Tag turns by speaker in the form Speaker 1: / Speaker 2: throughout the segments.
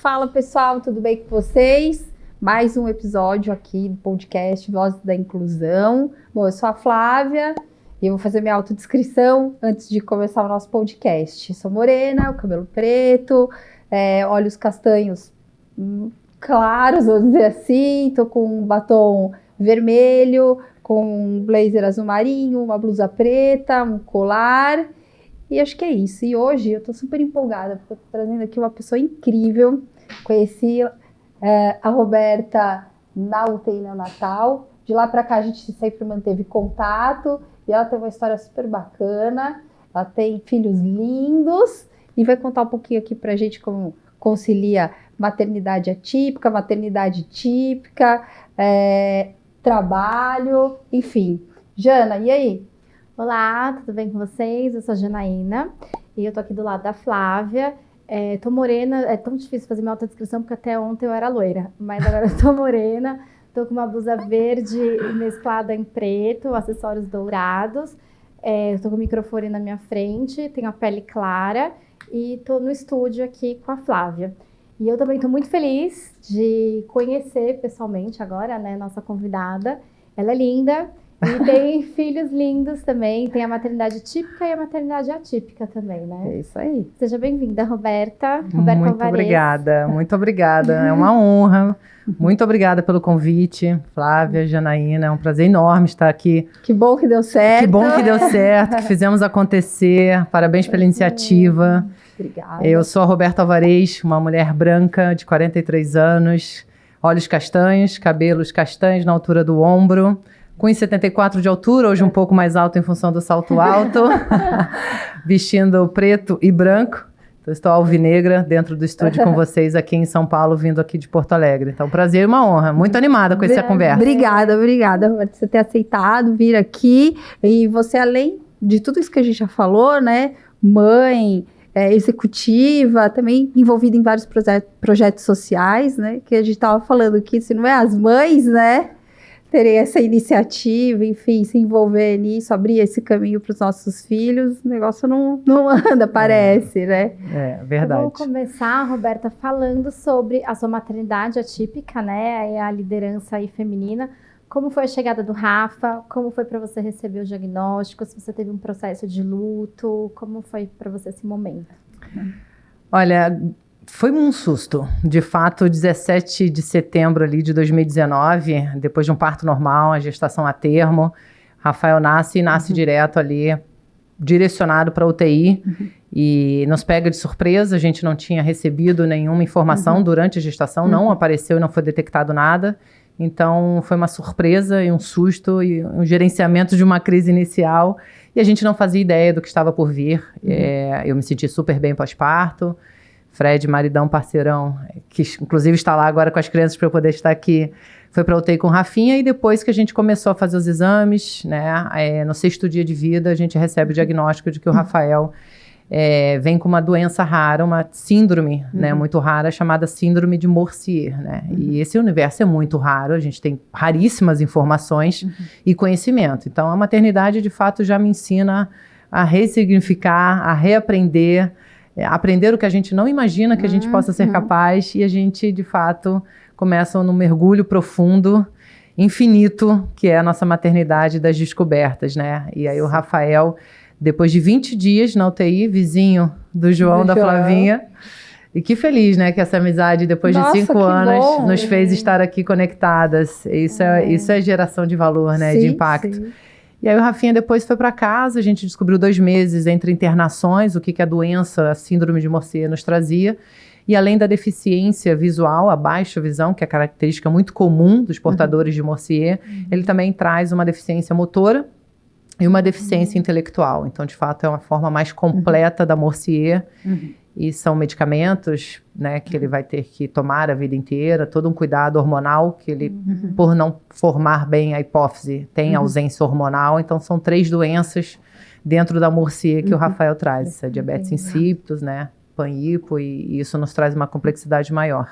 Speaker 1: Fala pessoal, tudo bem com vocês? Mais um episódio aqui do podcast Vozes da Inclusão. Bom, eu sou a Flávia e eu vou fazer minha autodescrição antes de começar o nosso podcast. Sou morena, o cabelo preto, olhos castanhos claros, vou dizer assim. Tô com um batom vermelho, com um blazer azul marinho, uma blusa preta, um colar. E acho que é isso. E hoje eu tô super empolgada, porque eu tô trazendo aqui uma pessoa incrível. Conheci a Roberta na UTI neonatal. De lá para cá a gente sempre manteve contato. E ela tem uma história super bacana. Ela tem filhos lindos. E vai contar um pouquinho aqui pra gente como concilia maternidade atípica, maternidade típica, trabalho, enfim. Jana, e aí?
Speaker 2: Olá, tudo bem com vocês? Eu sou a Janaína e eu tô aqui do lado da Flávia. Tô morena, é tão difícil fazer minha autodescrição porque até ontem eu era loira, mas agora eu tô morena, tô com uma blusa verde mesclada em preto, acessórios dourados, eu tô com o microfone na minha frente, tenho a pele clara e tô no estúdio aqui com a Flávia. E eu também tô muito feliz de conhecer pessoalmente agora, né, nossa convidada. Ela é linda. E tem filhos lindos também, tem a maternidade típica e a maternidade atípica também, né?
Speaker 1: É isso aí.
Speaker 2: Seja bem-vinda, Roberta.
Speaker 3: Muito obrigada, muito obrigada. É uma honra. Muito obrigada pelo convite, Flávia, Janaína. É um prazer enorme estar aqui.
Speaker 1: Que bom que deu certo.
Speaker 3: Que bom que deu certo, que fizemos acontecer. Parabéns pela iniciativa.
Speaker 1: Obrigada.
Speaker 3: Eu sou a Roberta Alvarez, uma mulher branca de 43 anos, olhos castanhos, cabelos castanhos na altura do ombro. Com 1,74 de altura, hoje um pouco mais alto em função do salto alto, vestindo preto e branco. Então, estou alvinegra dentro do estúdio com vocês aqui em São Paulo, vindo aqui de Porto Alegre. Então, prazer e uma honra. Muito animada com essa conversa.
Speaker 1: Obrigada, Roberta, por você ter aceitado vir aqui. E você, além de tudo isso que a gente já falou, né, mãe, executiva, também envolvida em vários projetos sociais, né, que a gente estava falando aqui, se não é as mães, né, terem essa iniciativa, enfim, se envolver nisso, abrir esse caminho para os nossos filhos, o negócio não anda, parece, né?
Speaker 3: É, verdade.
Speaker 2: Vamos começar, Roberta, falando sobre a sua maternidade atípica, né, a liderança aí feminina. Como foi a chegada do Rafa? Como foi para você receber o diagnóstico? Se você teve um processo de luto, como foi para você esse momento?
Speaker 3: Olha, foi um susto. De fato, 17 de setembro ali de 2019, depois de um parto normal, a gestação a termo, Rafael nasce direto ali, direcionado para UTI, e nos pega de surpresa. A gente não tinha recebido nenhuma informação durante a gestação, não apareceu e não foi detectado nada. Então, foi uma surpresa e um susto e um gerenciamento de uma crise inicial, e a gente não fazia ideia do que estava por vir. Eu me senti super bem pós-parto. Fred, maridão, parceirão, que inclusive está lá agora com as crianças para eu poder estar aqui, foi para a UTI com o Rafinha, e depois que a gente começou a fazer os exames, né, no 6º dia de vida, a gente recebe o diagnóstico de que o Rafael vem com uma doença rara, uma síndrome, né, muito rara, chamada síndrome de Morsier, né, e esse universo é muito raro, a gente tem raríssimas informações e conhecimento. Então, a maternidade, de fato, já me ensina a ressignificar, a reaprender, aprender o que a gente não imagina que a gente possa ser capaz, e a gente, de fato, começa num mergulho profundo, infinito, que é a nossa maternidade das descobertas, né? E aí o Rafael, depois de 20 dias na UTI, vizinho do João, da Flavinha, e que feliz, né, que essa amizade, depois de 5 anos, nos fez estar aqui conectadas. Isso é geração de valor, né, de impacto. Sim. E aí o Rafinha depois foi para casa, a gente descobriu 2 meses entre internações, o que a doença, a síndrome de Morsier nos trazia. E além da deficiência visual, a baixa visão, que é a característica muito comum dos portadores de Morsier, ele também traz uma deficiência motora e uma deficiência intelectual. Então, de fato, é uma forma mais completa da Morsier. E são medicamentos, né, que ele vai ter que tomar a vida inteira, todo um cuidado hormonal, que ele, por não formar bem a hipófise, tem ausência hormonal. Então, são 3 doenças dentro da Morsier que o Rafael traz. A diabetes insípidos, né, pan-hipo, e isso nos traz uma complexidade maior.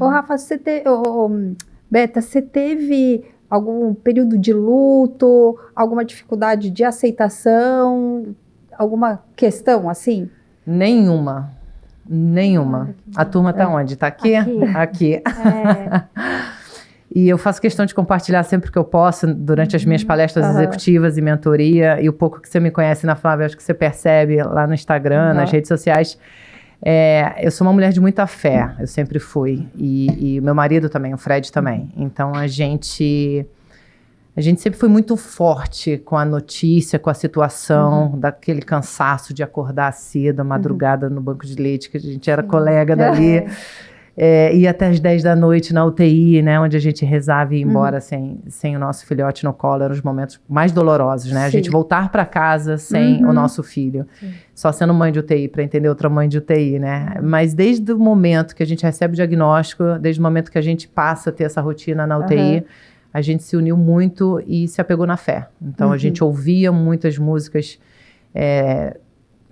Speaker 1: Ô, Rafa, Beta, você teve algum período de luto, alguma dificuldade de aceitação, alguma questão assim?
Speaker 3: Nenhuma. Nenhuma. A turma tá onde? Tá aqui? Aqui.
Speaker 2: É.
Speaker 3: E eu faço questão de compartilhar sempre que eu posso, durante as minhas palestras executivas e mentoria, e o pouco que você me conhece na Flávia, acho que você percebe lá no Instagram, nas redes sociais. Eu sou uma mulher de muita fé, eu sempre fui. E meu marido também, o Fred também. Então a gente sempre foi muito forte com a notícia, com a situação, daquele cansaço de acordar cedo, à madrugada no banco de leite, que a gente era colega dali. Ia até as 10 da noite na UTI, né, onde a gente rezava e ia embora sem o nosso filhote no colo. Eram os momentos mais dolorosos, né? A gente voltar para casa sem o nosso filho. Só sendo mãe de UTI, para entender outra mãe de UTI, né? Mas desde o momento que a gente recebe o diagnóstico, desde o momento que a gente passa a ter essa rotina na UTI, a gente se uniu muito e se apegou na fé. Então a gente ouvia muitas músicas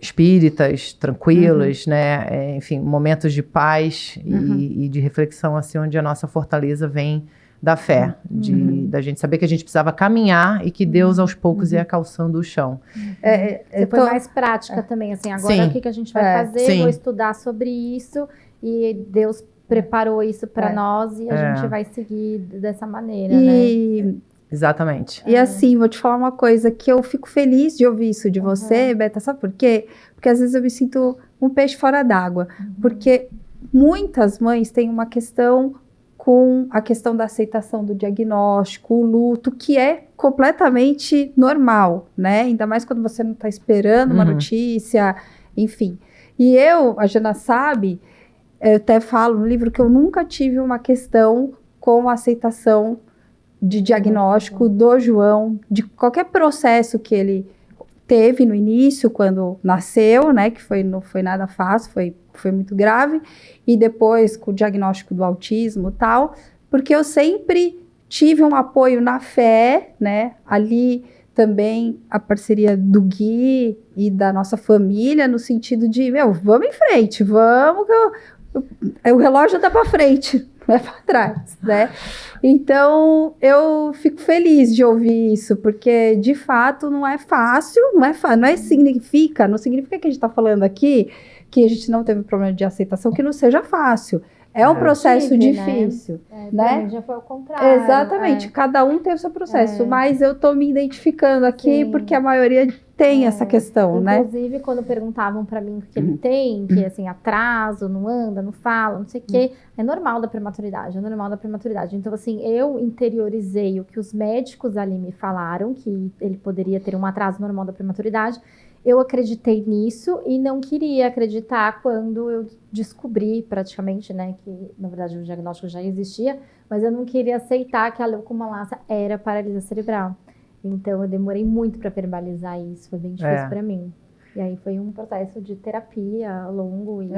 Speaker 3: espíritas, tranquilas, né? Enfim, momentos de paz e de reflexão, assim, onde a nossa fortaleza vem da fé, da gente saber que a gente precisava caminhar e que Deus aos poucos ia calçando o chão.
Speaker 2: Você foi mais prática também, assim, agora o que a gente vai fazer? Vou estudar sobre isso e Deus preparou isso para nós e a gente vai seguir dessa maneira, né?
Speaker 3: Exatamente.
Speaker 1: E assim, vou te falar uma coisa que eu fico feliz de ouvir isso de você, Beta, sabe por quê? Porque às vezes eu me sinto um peixe fora d'água, porque muitas mães têm uma questão com a questão da aceitação do diagnóstico, o luto, que é completamente normal, né? Ainda mais quando você não está esperando uma notícia, enfim. E a Jana sabe, eu até falo no livro que eu nunca tive uma questão com a aceitação de diagnóstico do João, de qualquer processo que ele teve no início, quando nasceu, né, que não foi nada fácil, foi muito grave, e depois com o diagnóstico do autismo e tal, porque eu sempre tive um apoio na fé, né, ali também a parceria do Gui e da nossa família, no sentido de, vamos em frente, vamos, o relógio tá para frente, não é para trás, né? Então, eu fico feliz de ouvir isso, porque, de fato, não é fácil, não significa que a gente está falando aqui que a gente não teve problema de aceitação, que não seja fácil. É um processo difícil, né?
Speaker 2: Já foi ao contrário.
Speaker 1: Exatamente, cada um tem o seu processo, mas eu tô me identificando aqui porque a maioria tem essa questão, né?
Speaker 2: Inclusive, quando perguntavam para mim o que ele tem, que assim, atraso, não anda, não fala, não sei o quê, é normal da prematuridade, Então, assim, eu interiorizei o que os médicos ali me falaram, que ele poderia ter um atraso normal da prematuridade. Eu acreditei nisso e não queria acreditar quando eu descobri praticamente, né, que na verdade o diagnóstico já existia, mas eu não queria aceitar que a leucomalácia era paralisia cerebral. Então eu demorei muito para verbalizar isso, foi bem difícil para mim. E aí foi um processo de terapia longo e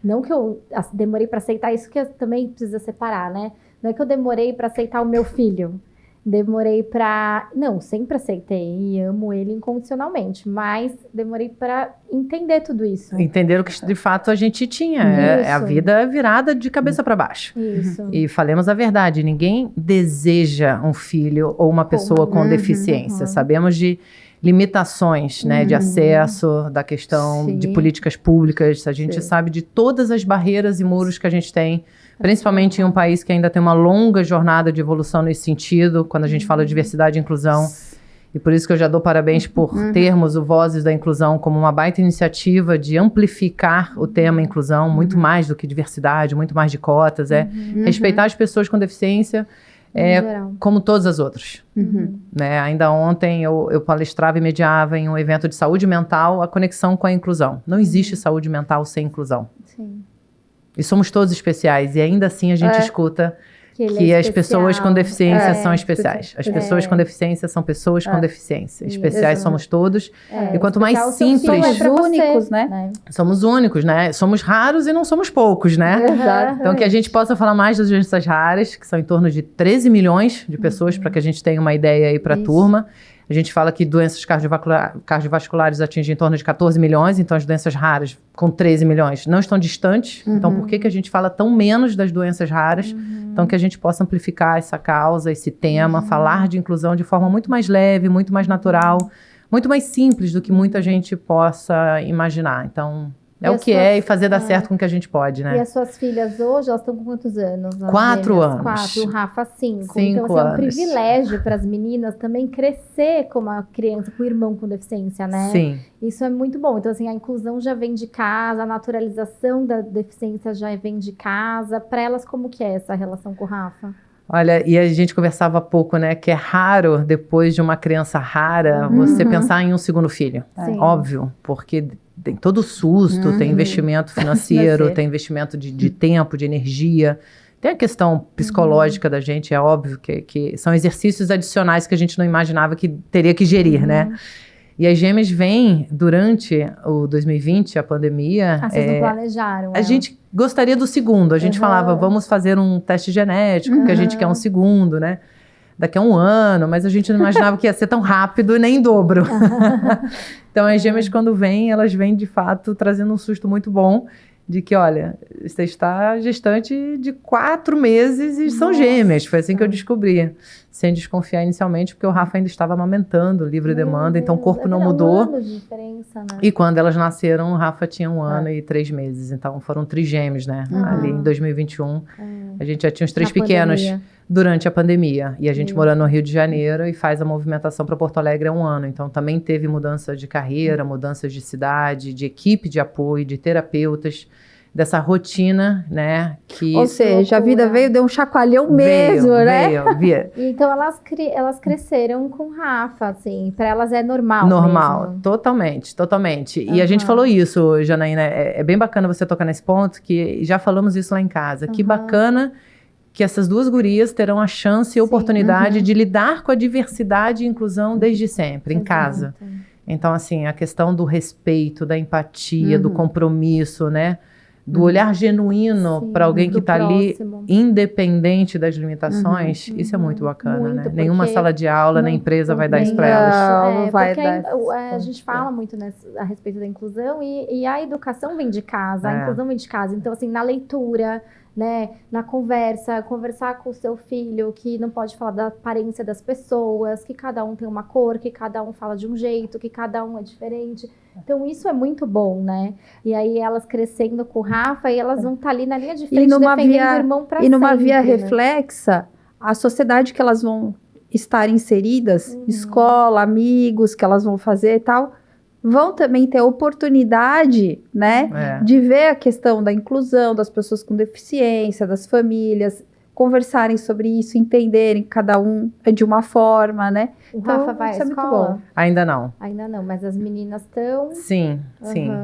Speaker 2: não que eu demorei para aceitar isso, que também precisa separar, né? Não é que eu demorei para aceitar o meu filho. Demorei para... Não, sempre aceitei e amo ele incondicionalmente, mas demorei para entender tudo isso.
Speaker 3: Entender o que de fato a gente tinha. É a vida virada de cabeça para baixo.
Speaker 2: Isso.
Speaker 3: E falemos a verdade, ninguém deseja um filho ou uma pessoa com deficiência. Sabemos de limitações, né, de acesso, da questão de políticas públicas. A gente sabe de todas as barreiras e muros que a gente tem, principalmente em um país que ainda tem uma longa jornada de evolução nesse sentido, quando a gente fala de diversidade e inclusão. E por isso que eu já dou parabéns por termos o Vozes da Inclusão como uma baita iniciativa de amplificar o tema inclusão, muito mais do que diversidade, muito mais de cotas, respeitar as pessoas com deficiência, como todas as outras. Né? Ainda ontem eu palestrava e mediava em um evento de saúde mental a conexão com a inclusão. Não existe saúde mental sem inclusão.
Speaker 2: Sim.
Speaker 3: E somos todos especiais, e ainda assim a gente escuta que as pessoas com deficiência são especiais. As pessoas com deficiência são pessoas com deficiência. Especiais somos todos. E quanto mais simples...
Speaker 1: Somos únicos, né?
Speaker 3: Somos únicos, né? Somos raros e não somos poucos, né? Então que a gente possa falar mais das doenças raras, que são em torno de 13 milhões de pessoas, para que a gente tenha uma ideia aí para a turma. A gente fala que doenças cardiovasculares atingem em torno de 14 milhões, então as doenças raras com 13 milhões não estão distantes. Então por que a gente fala tão menos das doenças raras? Então que a gente possa amplificar essa causa, esse tema, falar de inclusão de forma muito mais leve, muito mais natural, muito mais simples do que muita gente possa imaginar. Então É o que é e fazer dar certo com o que a gente pode, né?
Speaker 2: E as suas filhas hoje, elas estão com quantos anos?
Speaker 3: 4 anos.
Speaker 2: 4, o Rafa 5.
Speaker 3: 5
Speaker 2: então, assim, é um
Speaker 3: anos.
Speaker 2: privilégio para as meninas também crescer como uma criança com irmão com deficiência, né?
Speaker 3: Sim.
Speaker 2: Isso é muito bom. Então, assim, a inclusão já vem de casa, a naturalização da deficiência já vem de casa. Para elas, como que é essa relação com o Rafa?
Speaker 3: Olha, e a gente conversava há pouco, né? Que é raro, depois de uma criança rara, você pensar em um segundo filho.
Speaker 2: Sim.
Speaker 3: Óbvio, porque tem todo o susto, tem investimento financeiro, tem investimento de tempo, de energia. Tem a questão psicológica da gente, é óbvio que são exercícios adicionais que a gente não imaginava que teria que gerir, né? E as gêmeas vêm durante o 2020, a pandemia.
Speaker 2: Vocês não planejaram?
Speaker 3: A gente gostaria do segundo. A gente falava, vamos fazer um teste genético, que a gente quer um segundo, né? Daqui a um ano, mas a gente não imaginava que ia ser tão rápido e nem em dobro. Então, as gêmeas, quando vêm, elas vêm, de fato, trazendo um susto muito bom de que, olha, você está gestante de 4 meses e são gêmeas. Foi assim que eu descobri. Sem desconfiar inicialmente, porque o Rafa ainda estava amamentando, livre demanda, então o corpo não mudou.
Speaker 2: Um ano de diferença, né?
Speaker 3: E quando elas nasceram, o Rafa tinha 1 ano e 3 meses. Então foram trigêmeos, né? Ali em 2021. A gente já tinha os 3 pequenos durante a pandemia. E a gente morando no Rio de Janeiro e faz a movimentação para Porto Alegre há 1 ano. Então também teve mudança de carreira, mudanças de cidade, de equipe de apoio, de terapeutas, dessa rotina, né? Que
Speaker 1: Ou seja, a vida veio, deu um chacoalhão mesmo, né?
Speaker 3: Veio.
Speaker 2: Então elas cresceram com o Rafa, assim, para elas é normal.
Speaker 3: Normal,
Speaker 2: mesmo.
Speaker 3: totalmente. E a gente falou isso, Janaína, é bem bacana você tocar nesse ponto, que já falamos isso lá em casa. Que bacana que essas 2 gurias terão a chance e oportunidade de lidar com a diversidade e inclusão desde sempre, em casa. Então, assim, a questão do respeito, da empatia, do compromisso, né? Do olhar genuíno para alguém que está ali, independente das limitações, isso é muito bacana, né? Nenhuma sala de aula, nem empresa vai dar isso para elas.
Speaker 1: Não vai dar.
Speaker 2: A gente fala muito a respeito da inclusão e a educação vem de casa, a inclusão vem de casa. Então, assim, na leitura, né, na conversar com o seu filho, que não pode falar da aparência das pessoas, que cada um tem uma cor, que cada um fala de um jeito, que cada um é diferente. Então, isso é muito bom, né? E aí, elas crescendo com o Rafa, e elas vão estar ali na linha de frente, defendendo o irmão para sempre.
Speaker 1: E numa via reflexa, a sociedade que elas vão estar inseridas, escola, amigos que elas vão fazer e tal, vão também ter a oportunidade, né, de ver a questão da inclusão das pessoas com deficiência, das famílias, conversarem sobre isso, entenderem cada um de uma forma, né?
Speaker 2: O Rafa vai à escola?
Speaker 3: Ainda não.
Speaker 2: Ainda não, mas as meninas estão...
Speaker 3: Sim.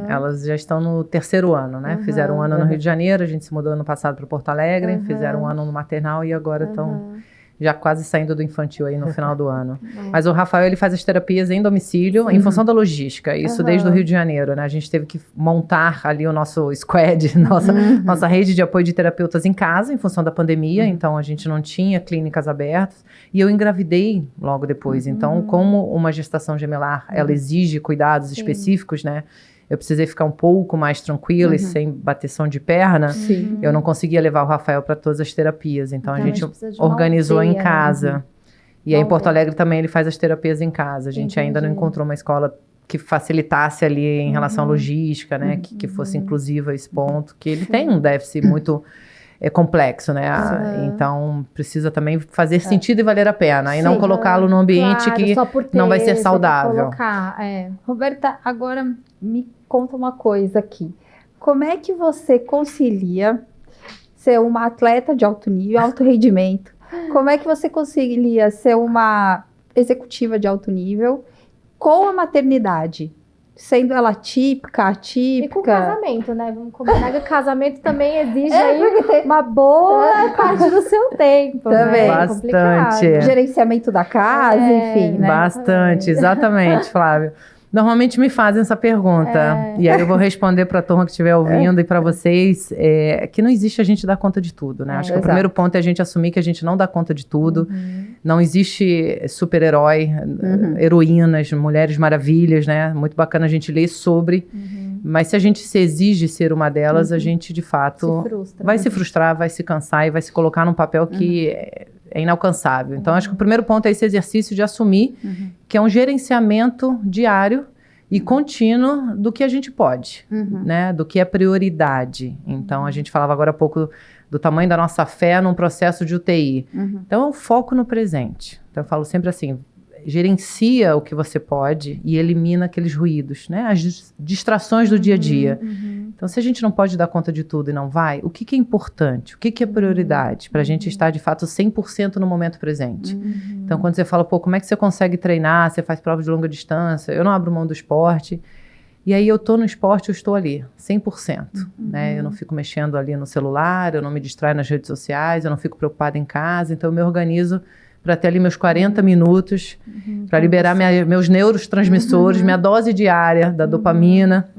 Speaker 3: Elas já estão no 3º ano, né? Fizeram 1 ano no Rio de Janeiro, a gente se mudou ano passado para Porto Alegre, fizeram 1 ano no maternal e agora estão já quase saindo do infantil aí no final do ano. Mas o Rafael, ele faz as terapias em domicílio, em função da logística, isso desde o Rio de Janeiro, né? A gente teve que montar ali o nosso squad, nossa rede de apoio de terapeutas em casa, em função da pandemia, então a gente não tinha clínicas abertas, e eu engravidei logo depois, então como uma gestação gemelar, ela exige cuidados específicos, né? Eu precisei ficar um pouco mais tranquila e sem bateção de perna. Eu não conseguia levar o Rafael para todas as terapias. Então a gente organizou em casa. E aí em Porto Alegre também ele faz as terapias em casa. A gente ainda não encontrou uma escola que facilitasse ali em relação à logística, né? Que fosse inclusiva a esse ponto. Que ele tem um déficit muito complexo, né? Então precisa também fazer sentido e valer a pena. E não colocá-lo num ambiente que não vai ser saudável.
Speaker 1: Roberta, agora me conta uma coisa aqui. Como é que você concilia ser uma atleta de alto nível, alto rendimento? Como é que você concilia ser uma executiva de alto nível com a maternidade? Sendo ela típica, atípica.
Speaker 2: E com o casamento, né? Vamos combinar que o casamento também exige aí uma boa parte do seu tempo.
Speaker 1: Também.
Speaker 2: Né?
Speaker 3: Bastante.
Speaker 1: Gerenciamento da casa, enfim, né?
Speaker 3: Bastante, exatamente, Flávio. Normalmente me fazem essa pergunta, e aí eu vou responder para a turma que estiver ouvindo e para vocês, que não existe a gente dar conta de tudo, né? Acho que o primeiro ponto é a gente assumir que a gente não dá conta de tudo, não existe super-herói, heroínas, mulheres maravilhas, né? Muito bacana a gente ler sobre, mas se a gente se exige ser uma delas, a gente de fato vai se frustrar, vai se cansar e vai se colocar num papel que é inalcançável. Então, acho que o primeiro ponto é esse exercício de assumir que é um gerenciamento diário e contínuo do que a gente pode, né? Do que é prioridade. Então, a gente falava agora há pouco do tamanho da nossa fé num processo de UTI. Então, é o foco no presente. Então, eu falo sempre assim, gerencia o que você pode e elimina aqueles ruídos, né? As distrações do dia a dia. Então, se a gente não pode dar conta de tudo e não vai, o que é importante? O que é prioridade? Para a gente estar, de fato, 100% no momento presente. Então, quando você fala, pô, como é que você consegue treinar? Você faz prova de longa distância? Eu não abro mão do esporte. E aí, eu tô no esporte, eu estou ali, 100%. Né? Eu não fico mexendo ali no celular, eu não me distraio nas redes sociais, eu não fico preocupada em casa. Então, eu me organizo para ter ali meus 40 minutos, para liberar meus neurotransmissores, minha dose diária da dopamina,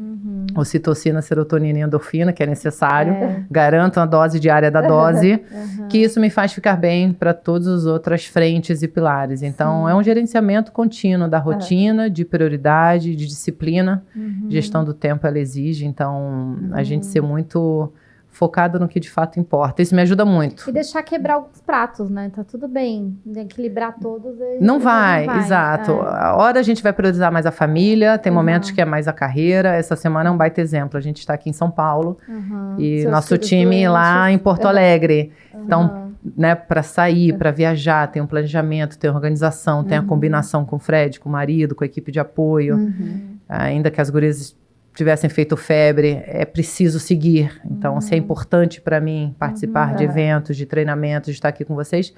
Speaker 3: ocitocina, serotonina e endorfina, que é necessário. Garanto uma dose diária da dose, que isso me faz ficar bem para todas as outras frentes e pilares. Então, é um gerenciamento contínuo da rotina, de prioridade, de disciplina. Gestão do tempo, ela exige. Então, a gente ser muito focado no que de fato importa. Isso me ajuda muito.
Speaker 2: E deixar quebrar alguns pratos, né? Tá tudo bem. Equilibrar todos.
Speaker 3: Não vai, exato. A hora a gente vai priorizar mais a família, tem momentos que é mais a carreira. Essa semana é um baita exemplo. A gente está aqui em São Paulo e
Speaker 2: Seus
Speaker 3: nosso
Speaker 2: filhos
Speaker 3: time
Speaker 2: doentes.
Speaker 3: lá em Porto Alegre. Então, né, para sair, para viajar, tem um planejamento, tem organização, tem a combinação com o Fred, com o marido, com a equipe de apoio. Ainda que as gurias tivessem feito febre, é preciso seguir. Então, se é importante para mim participar de eventos, de treinamentos, de estar aqui com vocês,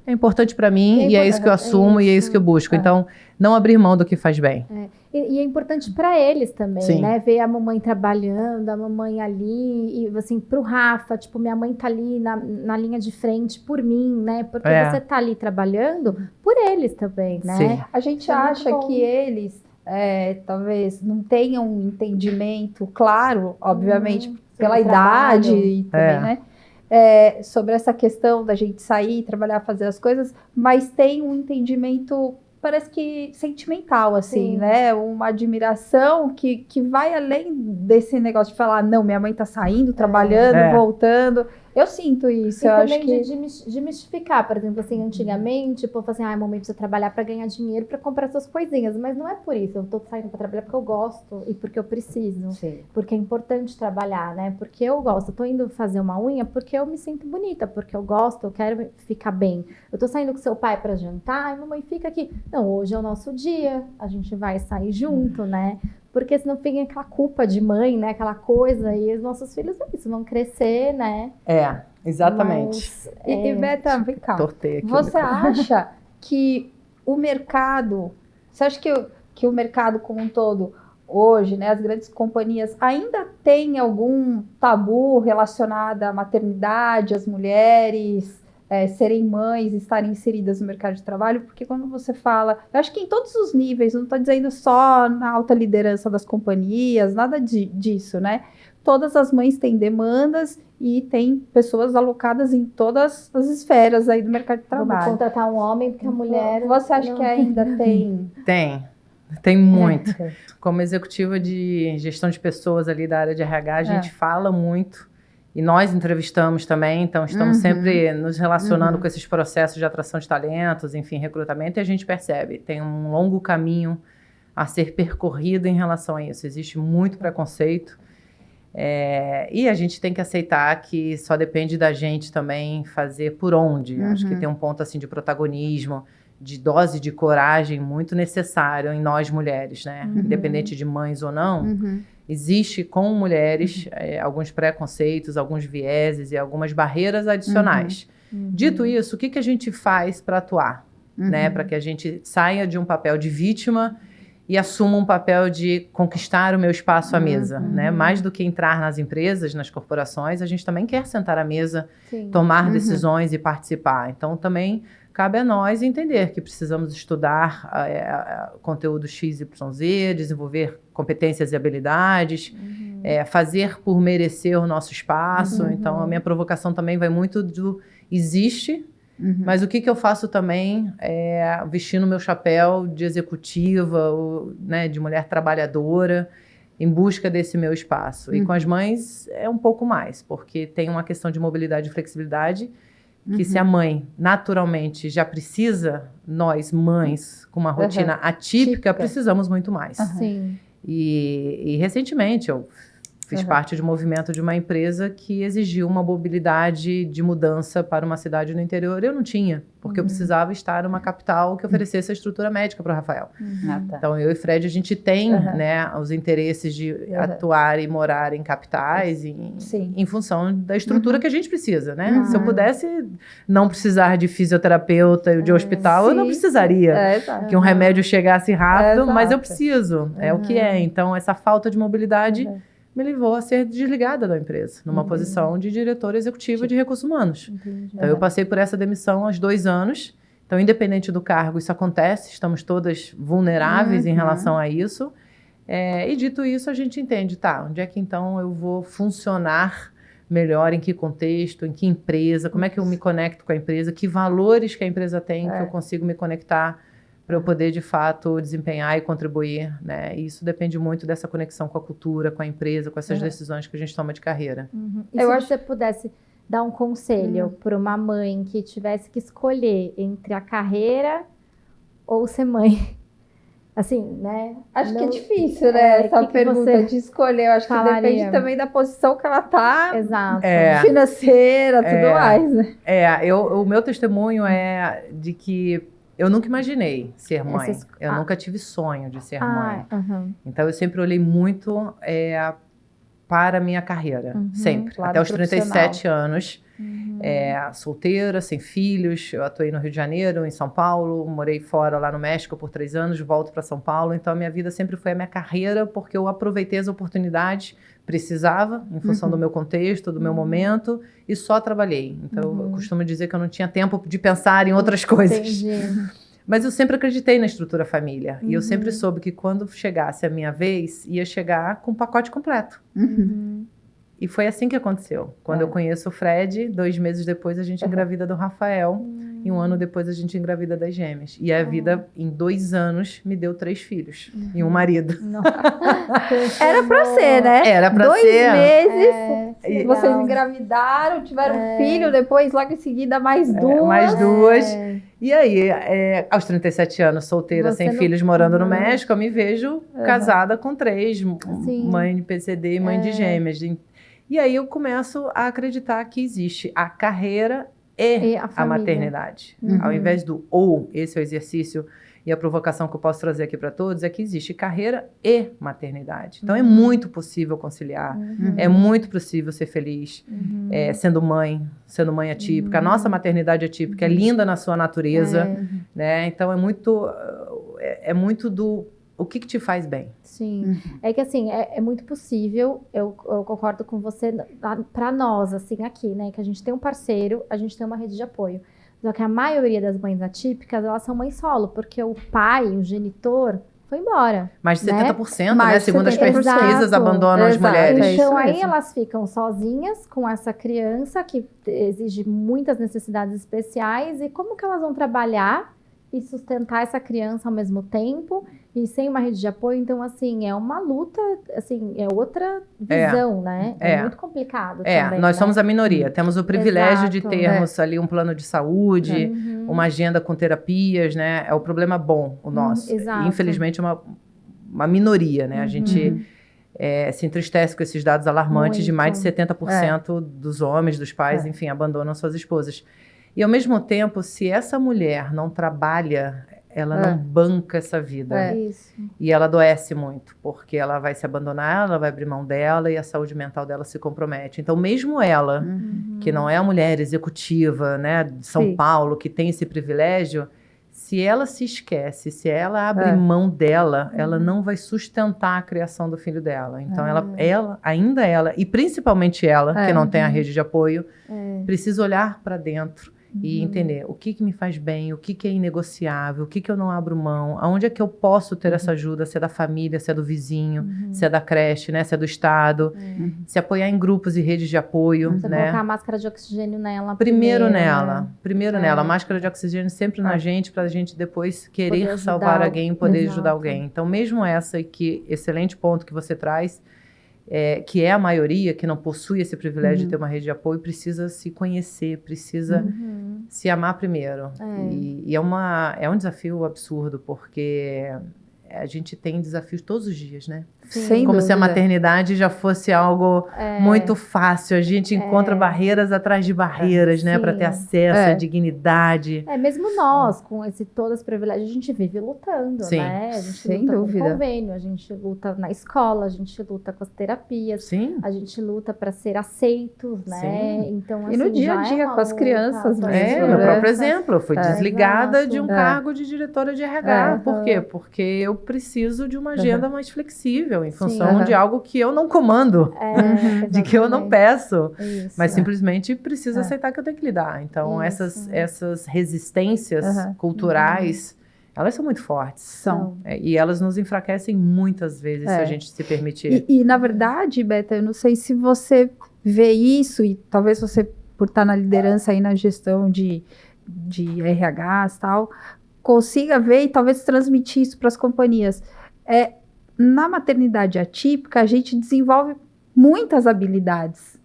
Speaker 3: é importante para mim e é isso que eu assumo e é isso que eu busco. Então, não abrir mão do que faz bem.
Speaker 2: E é importante para eles também,
Speaker 3: Sim.
Speaker 2: né? Ver a mamãe trabalhando, a mamãe ali, e assim, pro Rafa, tipo, minha mãe tá ali na linha de frente por mim, né? Porque você tá ali trabalhando por eles também, né?
Speaker 3: Sim.
Speaker 1: A gente
Speaker 2: É muito
Speaker 1: acha
Speaker 2: bom.
Speaker 1: que eles talvez não tenham um entendimento claro, obviamente, pela
Speaker 2: Sobre o
Speaker 1: idade
Speaker 2: trabalho.
Speaker 1: e também, né? Sobre essa questão da gente sair, trabalhar, fazer as coisas, mas tem um entendimento, parece que sentimental, assim,
Speaker 2: Sim.
Speaker 1: né? Uma admiração que vai além desse negócio de falar, não, minha mãe tá saindo, trabalhando, voltando. Eu sinto isso,
Speaker 2: E
Speaker 1: eu
Speaker 2: também
Speaker 1: acho que...
Speaker 2: de mistificar, por exemplo, assim, antigamente, o povo fala assim, a mamãe precisa trabalhar para ganhar dinheiro para comprar suas coisinhas, mas não é por isso, eu tô saindo para trabalhar porque eu gosto e porque eu preciso,
Speaker 1: Sim.
Speaker 2: porque é importante trabalhar, né, porque eu gosto, eu tô indo fazer uma unha porque eu me sinto bonita, porque eu gosto, eu quero ficar bem, eu tô saindo com seu pai para jantar, e mamãe fica aqui, não, hoje é o nosso dia, a gente vai sair junto, né, porque senão fica aquela culpa de mãe, né, aquela coisa, e os nossos filhos é isso, vão crescer, né.
Speaker 3: Exatamente.
Speaker 2: Mas,
Speaker 1: E Beta, vem cá.
Speaker 3: Tortei aqui.
Speaker 1: Você acha que o mercado, você acha que o mercado como um todo, hoje, né, as grandes companhias, ainda tem algum tabu relacionado à maternidade, às mulheres serem mães, estarem inseridas no mercado de trabalho? Porque quando você fala, eu acho que em todos os níveis, não estou dizendo só na alta liderança das companhias, nada disso, né? Todas as mães têm demandas e tem pessoas alocadas em todas as esferas aí do mercado de
Speaker 2: vamos
Speaker 1: trabalho.
Speaker 2: contratar um homem porque a mulher...
Speaker 1: Você acha que ainda tem?
Speaker 3: Tem muito. Como executiva de gestão de pessoas ali da área de RH, a gente fala muito. E nós entrevistamos também, então estamos sempre nos relacionando com esses processos de atração de talentos, enfim, recrutamento, e a gente percebe, tem um longo caminho a ser percorrido em relação a isso. Existe muito preconceito. E a gente tem que aceitar que só depende da gente também fazer por onde. Acho que tem um ponto assim de protagonismo, de dose de coragem muito necessário em nós mulheres, né? Independente de mães ou não, existe com mulheres alguns preconceitos, alguns vieses e algumas barreiras adicionais. Dito isso, o que a gente faz para atuar? Né? Para que a gente saia de um papel de vítima e assuma um papel de conquistar o meu espaço à mesa, né? Mais do que entrar nas empresas, nas corporações, a gente também quer sentar à mesa, tomar decisões e participar. Então, também cabe a nós entender que precisamos estudar conteúdo XYZ, desenvolver competências e habilidades, fazer por merecer o nosso espaço. Então, a minha provocação também vai muito do existe, mas o que eu faço também é vestindo o meu chapéu de executiva, né, de mulher trabalhadora, em busca desse meu espaço. E com as mães é um pouco mais, porque tem uma questão de mobilidade e flexibilidade, que se a mãe naturalmente já precisa, nós mães com uma rotina atípica, precisamos muito mais.
Speaker 2: Sim.
Speaker 3: E recentemente eu fiz parte de um movimento de uma empresa que exigiu uma mobilidade de mudança para uma cidade no interior. Eu não tinha, porque eu precisava estar numa capital que oferecesse a estrutura médica para o Rafael. Então, eu e Fred, a gente tem né, os interesses de atuar e morar em capitais em função da estrutura que a gente precisa, né? Se eu pudesse não precisar de fisioterapeuta e de hospital, eu não precisaria que um remédio chegasse rápido, mas eu preciso, é o que é. Então, essa falta de mobilidade me levou a ser desligada da empresa, numa posição de diretora executiva de recursos humanos. Então, eu passei por essa demissão há 2 anos. Então, independente do cargo, isso acontece, estamos todas vulneráveis em relação a isso. E dito isso, a gente entende, tá, onde é que então eu vou funcionar melhor, em que contexto, em que empresa, como é que eu me conecto com a empresa, que valores que a empresa tem que eu consigo me conectar para eu poder, de fato, desempenhar e contribuir, né? E isso depende muito dessa conexão com a cultura, com a empresa, com essas decisões que a gente toma de carreira.
Speaker 2: E se você pudesse dar um conselho para uma mãe que tivesse que escolher entre a carreira ou ser mãe? Assim, né?
Speaker 1: Acho que é difícil, né? Essa pergunta de escolher. Eu acho que depende também da posição que ela tá.
Speaker 2: Exato.
Speaker 1: Financeira, tudo mais, né?
Speaker 3: O meu testemunho é de que eu nunca imaginei ser mãe. Eu nunca tive sonho de ser mãe. Então, eu sempre olhei muito para a minha carreira. Sempre. Até os 37 anos. Solteira, sem filhos. Eu atuei no Rio de Janeiro, em São Paulo. Morei fora, lá no México, por 3 anos. Volto para São Paulo. Então, a minha vida sempre foi a minha carreira, porque eu aproveitei as oportunidades. Precisava, em função do meu contexto, do meu momento. E só trabalhei. Então, eu costumo dizer que eu não tinha tempo de pensar em outras coisas.
Speaker 2: Entendi.
Speaker 3: Mas eu sempre acreditei na estrutura família. E eu sempre soube que quando chegasse a minha vez, ia chegar com o pacote completo. E foi assim que aconteceu. Quando eu conheço o Fred, 2 meses depois a gente engravida do Rafael. E 1 ano depois a gente engravida das gêmeas. E a vida, em 2 anos, me deu 3 filhos. E um marido.
Speaker 1: Era pra ser, né?
Speaker 3: Era pra
Speaker 1: 2
Speaker 3: ser.
Speaker 1: meses, vocês engravidaram, tiveram um filho, depois logo em seguida mais 2.
Speaker 3: Mais 2. E aí, aos 37 anos, solteira, sem filhos, morando no México, eu me vejo casada com 3, mãe de PCD e mãe de gêmeas. E aí eu começo a acreditar que existe a carreira e a maternidade. Ao invés do ou, esse é o exercício e a provocação que eu posso trazer aqui para todos, é que existe carreira e maternidade. Então, é muito possível conciliar, é muito possível ser feliz, sendo mãe atípica. A nossa maternidade atípica é linda na sua natureza, né? Então, é muito do o que te faz bem.
Speaker 2: Sim, é que assim, é muito possível, eu concordo com você, para nós, assim, aqui, né, que a gente tem um parceiro, a gente tem uma rede de apoio. Só que a maioria das mães atípicas, elas são mães solo, porque o pai, o genitor, foi embora.
Speaker 3: Mais de 70%, né? Segundo as pesquisas, abandonam as mulheres.
Speaker 2: Então, aí elas ficam sozinhas com essa criança que exige muitas necessidades especiais. E como que elas vão trabalhar e sustentar essa criança ao mesmo tempo e sem uma rede de apoio? Então, assim, é uma luta, assim, é outra visão, né? É muito complicado também,
Speaker 3: nós
Speaker 2: né?
Speaker 3: somos a minoria. Temos o privilégio de termos ali um plano de saúde, uma agenda com terapias, né? É o problema bom, o nosso. Infelizmente, é uma minoria, né? A gente se entristece com esses dados alarmantes de mais de 70% dos homens, dos pais, enfim, abandonam suas esposas. E, ao mesmo tempo, se essa mulher não trabalha, ela não banca essa vida.
Speaker 2: Isso.
Speaker 3: E ela adoece muito, porque ela vai se abandonar, ela vai abrir mão dela e a saúde mental dela se compromete. Então, mesmo ela, que não é a mulher executiva, né, de São Paulo, que tem esse privilégio, se ela se esquece, se ela abre mão dela, ela não vai sustentar a criação do filho dela. Então, ela, e principalmente ela, que não tem a rede de apoio, precisa olhar para dentro e entender o que me faz bem, o que é inegociável, o que eu não abro mão, aonde é que eu posso ter essa ajuda, se é da família, se é do vizinho, se é da creche, né, se é do Estado, se apoiar em grupos e redes de apoio.
Speaker 2: Você colocar a máscara de oxigênio nela
Speaker 3: primeiro
Speaker 2: né?
Speaker 3: nela. A máscara de oxigênio sempre na gente, para a gente depois querer salvar alguém, poder ajudar alguém. Então, mesmo essa, que excelente ponto que você traz, que é a maioria que não possui esse privilégio de ter uma rede de apoio, precisa se conhecer, precisa se amar primeiro. E é um desafio absurdo, porque a gente tem desafios todos os dias, né?
Speaker 1: Sem
Speaker 3: Como se a
Speaker 1: dúvida.
Speaker 3: maternidade já fosse algo muito fácil. A gente encontra barreiras atrás de barreiras, né? Para ter
Speaker 2: Sim.
Speaker 3: acesso à dignidade.
Speaker 2: Mesmo nós, com todos os privilégios, a gente vive lutando,
Speaker 3: Sim.
Speaker 2: né? A gente
Speaker 1: Sem
Speaker 2: luta
Speaker 1: dúvida.
Speaker 2: com convênio, a gente luta na escola, a gente luta com as terapias,
Speaker 3: Sim.
Speaker 2: a gente luta para ser aceitos, né?
Speaker 3: Sim.
Speaker 2: Então,
Speaker 1: E no
Speaker 2: assim,
Speaker 1: dia a
Speaker 2: já é
Speaker 1: dia,
Speaker 2: uma
Speaker 1: com as
Speaker 2: luta,
Speaker 1: crianças
Speaker 2: com as
Speaker 1: mesmo,
Speaker 3: Meu
Speaker 1: né?
Speaker 3: próprio exemplo, eu fui desligada
Speaker 2: Exato.
Speaker 3: de um cargo de diretora de RH. Por quê?
Speaker 2: Aham.
Speaker 3: Porque eu preciso de uma agenda mais flexível, em
Speaker 2: Sim.
Speaker 3: função de algo que eu não comando, de que eu não
Speaker 2: exatamente.
Speaker 3: peço,
Speaker 2: Isso.
Speaker 3: mas simplesmente preciso aceitar que eu tenho que lidar. Então,
Speaker 2: Isso.
Speaker 3: essas resistências culturais, elas são muito fortes.
Speaker 1: São.
Speaker 3: E elas nos enfraquecem muitas vezes, se a gente se permitir.
Speaker 1: E, na verdade, Beta, eu não sei se você vê isso, e talvez você, por estar na liderança aí na gestão de RHs e tal, consiga ver e talvez transmitir isso para as companhias. Na maternidade atípica, a gente desenvolve muitas habilidades.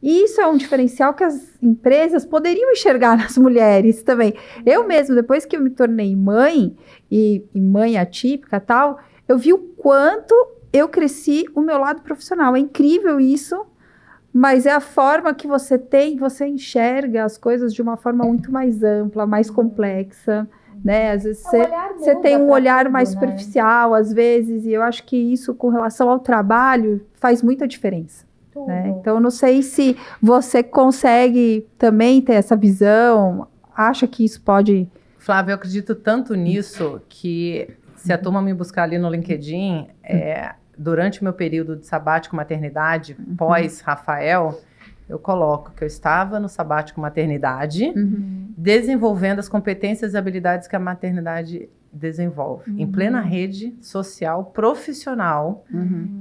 Speaker 1: E isso é um diferencial que as empresas poderiam enxergar nas mulheres também. Eu mesmo, depois que eu me tornei mãe, e mãe atípica e tal, eu vi o quanto eu cresci o meu lado profissional. É incrível isso, mas é a forma que você tem, você enxerga as coisas de uma forma muito mais ampla, mais complexa, né? Às vezes você tem um olhar mais superficial, às vezes, e eu acho que isso, com relação ao trabalho, faz muita diferença. Né? Então, eu não sei se você consegue também ter essa visão, acha que isso pode...
Speaker 3: Flávia, eu acredito tanto nisso que se a turma me buscar ali no LinkedIn, durante o meu período de sabático maternidade, pós-Rafael, eu coloco que eu estava no sabático maternidade, desenvolvendo as competências e habilidades que a maternidade desenvolve, em plena rede social, profissional,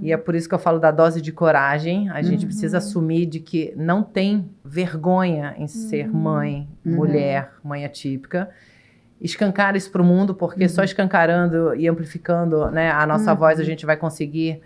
Speaker 3: e é por isso que eu falo da dose de coragem. A gente precisa assumir de que não tem vergonha em ser mãe, mulher, mãe atípica, escancar isso para o mundo, porque só escancarando e amplificando, né, a nossa voz a gente vai conseguir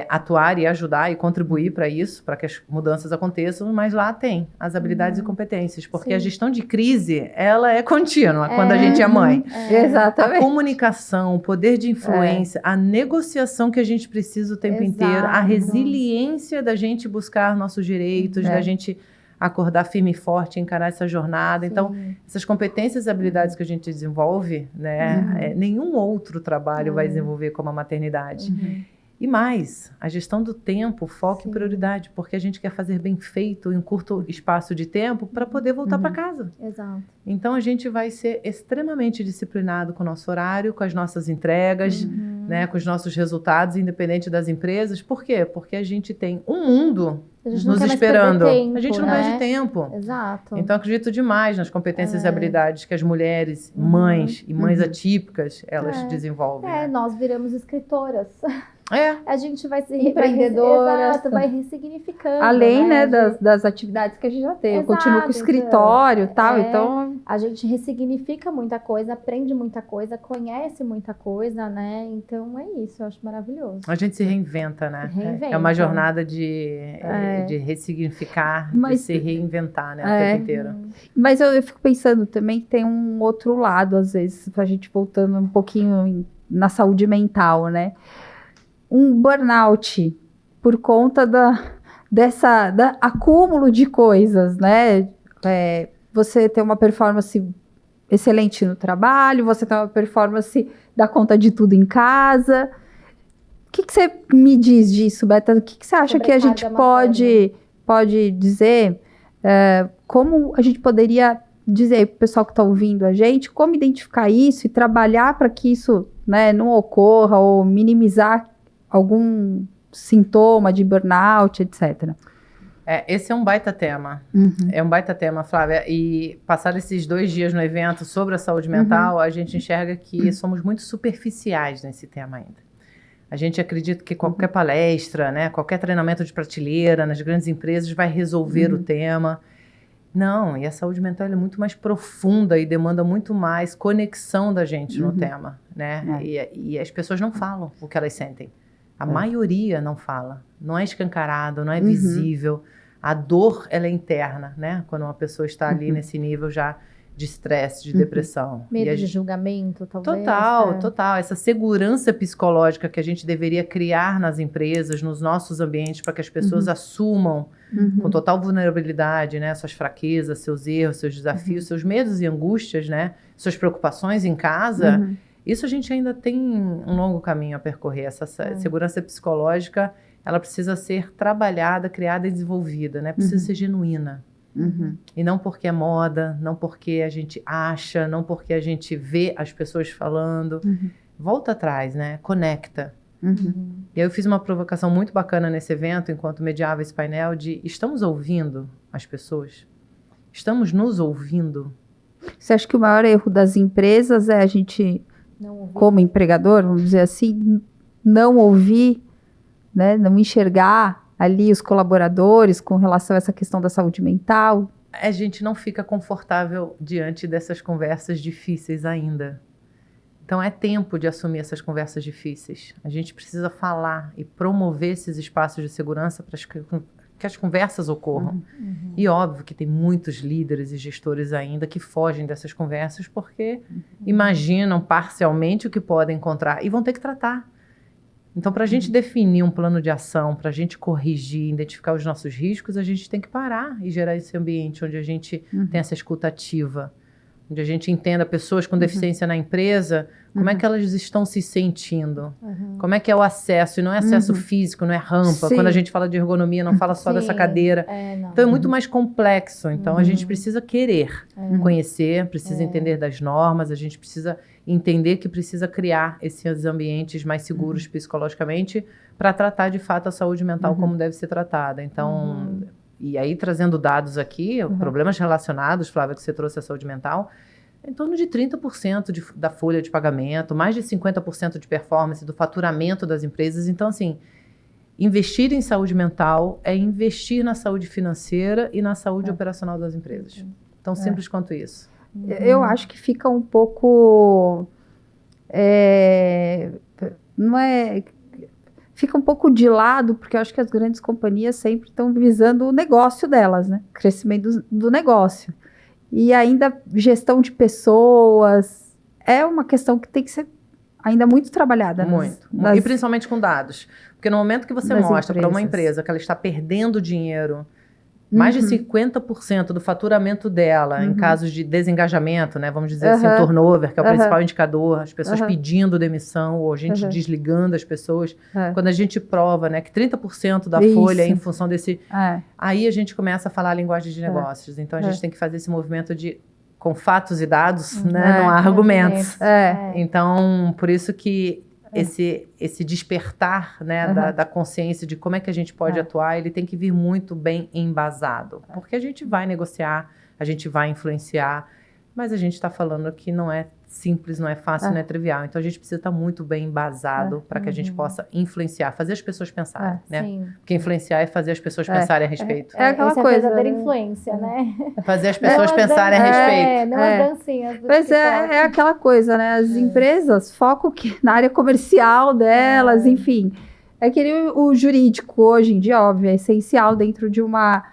Speaker 3: atuar e ajudar e contribuir para isso, para que as mudanças aconteçam, mas lá tem as habilidades e competências, porque a gestão de crise, ela é contínua quando a gente é mãe.
Speaker 1: Exatamente.
Speaker 3: A comunicação, o poder de influência, a negociação que a gente precisa o tempo inteiro, a resiliência da gente buscar nossos direitos, da gente acordar firme e forte, encarar essa jornada. Então, essas competências e habilidades que a gente desenvolve, né, nenhum outro trabalho vai desenvolver como a maternidade. E mais, a gestão do tempo, foco e prioridade, porque a gente quer fazer bem feito em um curto espaço de tempo para poder voltar para casa.
Speaker 2: Exato.
Speaker 3: Então, a gente vai ser extremamente disciplinado com o nosso horário, com as nossas entregas, né, com os nossos resultados, independente das empresas. Por quê? Porque a gente tem um mundo nos esperando. A gente não perde tempo.
Speaker 2: Exato.
Speaker 3: Então, acredito demais nas competências e habilidades que as mulheres, mães e mães atípicas, elas desenvolvem. Né?
Speaker 2: Nós viramos escritoras. A gente vai ser
Speaker 1: empreendedoras,
Speaker 2: exato, vai ressignificando.
Speaker 1: Além, né,
Speaker 2: gente...
Speaker 1: das atividades que a gente já tem. Eu
Speaker 2: Exato,
Speaker 1: continuo com o escritório e tal, então...
Speaker 2: A gente ressignifica muita coisa, aprende muita coisa, conhece muita coisa, né? Então, é isso, eu acho maravilhoso.
Speaker 3: A gente se reinventa, né?
Speaker 2: Reinventa.
Speaker 3: É uma jornada de ressignificar, de se reinventar, né, o tempo inteiro.
Speaker 1: Mas eu fico pensando também que tem um outro lado, às vezes, a gente voltando um pouquinho na saúde mental, né? Um burnout por conta dessa acúmulo de coisas, né? Você tem uma performance excelente no trabalho, você tem uma performance dá conta de tudo em casa. O que você me diz disso, Beta? O que você acha que a gente pode dizer? Como a gente poderia dizer para o pessoal que está ouvindo a gente, como identificar isso e trabalhar para que isso, né, não ocorra ou minimizar algum sintoma de burnout, etc.
Speaker 3: Esse é um baita tema. É um baita tema, Flávia. E passados esses 2 dias no evento sobre a saúde mental, a gente enxerga que somos muito superficiais nesse tema ainda. A gente acredita que qualquer palestra, né, qualquer treinamento de prateleira nas grandes empresas vai resolver o tema. Não, e a saúde mental é muito mais profunda e demanda muito mais conexão da gente no tema, né? E as pessoas não falam o que elas sentem. A maioria não fala. Não é escancarado, não é visível. A dor, ela é interna, né? Quando uma pessoa está ali nesse nível já de estresse, de depressão.
Speaker 2: Medo
Speaker 3: E a
Speaker 2: de
Speaker 3: gente-
Speaker 2: julgamento, talvez.
Speaker 3: Total. Essa segurança psicológica que a gente deveria criar nas empresas, nos nossos ambientes, para que as pessoas assumam com total vulnerabilidade, né, suas fraquezas, seus erros, seus desafios, seus medos e angústias, né, suas preocupações em casa. Isso a gente ainda tem um longo caminho a percorrer. Essa segurança psicológica, ela precisa ser trabalhada, criada e desenvolvida, né? Precisa ser genuína. E não porque é moda, não porque a gente acha, não porque a gente vê as pessoas falando. Volta atrás, né? Conecta. E aí eu fiz uma provocação muito bacana nesse evento, enquanto mediava esse painel, de estamos ouvindo as pessoas? Estamos nos ouvindo?
Speaker 1: Você acha que o maior erro das empresas é a gente,
Speaker 2: Não ouvi.
Speaker 1: como empregador, vamos dizer assim, não ouvir, né, não enxergar ali os colaboradores com relação a essa questão da saúde mental?
Speaker 3: A gente não fica confortável diante dessas conversas difíceis ainda. Então é tempo de assumir essas conversas difíceis. A gente precisa falar e promover esses espaços de segurança para que as conversas ocorram. E óbvio que tem muitos líderes e gestores ainda que fogem dessas conversas porque imaginam parcialmente o que podem encontrar e vão ter que tratar. Então, para a gente definir um plano de ação, para a gente corrigir, identificar os nossos riscos, a gente tem que parar e gerar esse ambiente onde a gente tem essa escuta ativa, onde a gente entenda pessoas com deficiência na empresa, como é que elas estão se sentindo, como é que é o acesso, e não é acesso físico, não é rampa.
Speaker 1: Sim.
Speaker 3: Quando a gente fala de ergonomia, não fala só dessa
Speaker 2: Sim.
Speaker 3: cadeira.
Speaker 2: Não.
Speaker 3: Então, é muito mais complexo. Então, a gente precisa querer conhecer, precisa entender das normas, a gente precisa entender que precisa criar esses ambientes mais seguros psicologicamente para tratar, de fato, a saúde mental como deve ser tratada. Então, e aí trazendo dados aqui, problemas relacionados, Flávia, que você trouxe à saúde mental, em torno de 30% da folha de pagamento, mais de 50% de performance do faturamento das empresas. Então, assim, investir em saúde mental é investir na saúde financeira e na saúde operacional das empresas. Tão simples quanto isso.
Speaker 1: Eu acho que fica um pouco... não é... Fica um pouco de lado, porque eu acho que as grandes companhias sempre estão visando o negócio delas, né? O crescimento do negócio. E ainda gestão de pessoas é uma questão que tem que ser ainda muito trabalhada.
Speaker 3: Muito. E principalmente com dados. Porque no momento que você mostra para uma empresa que ela está perdendo dinheiro, mais de 50% do faturamento dela, em casos de desengajamento, né? Vamos dizer assim, o turnover, que é o principal indicador, as pessoas pedindo demissão, ou a gente desligando as pessoas. Quando a gente prova, né, que 30% da folha é em função desse... Aí a gente começa a falar a linguagem de negócios. Então a gente tem que fazer esse movimento de... com fatos e dados, né? Não há argumentos. Então, por isso que esse despertar, né, da consciência de como é que a gente pode atuar, ele tem que vir muito bem embasado. Porque a gente vai negociar, a gente vai influenciar, mas a gente está falando que não é simples, não é fácil, não é trivial. Então a gente precisa estar muito bem embasado para que a gente possa influenciar, fazer as pessoas pensarem, né?
Speaker 2: Sim.
Speaker 3: Porque influenciar é fazer as pessoas pensarem a respeito.
Speaker 1: É aquela
Speaker 2: Essa
Speaker 1: coisa,
Speaker 2: é a verdadeira
Speaker 1: né?
Speaker 2: influência, né?
Speaker 3: Fazer as pessoas pensarem a respeito.
Speaker 2: Não as dancinhas. do
Speaker 1: Mas
Speaker 2: TikTok.
Speaker 1: é aquela coisa, né? As empresas focam na área comercial delas, enfim. É que o jurídico, hoje em dia, óbvio, é essencial dentro de uma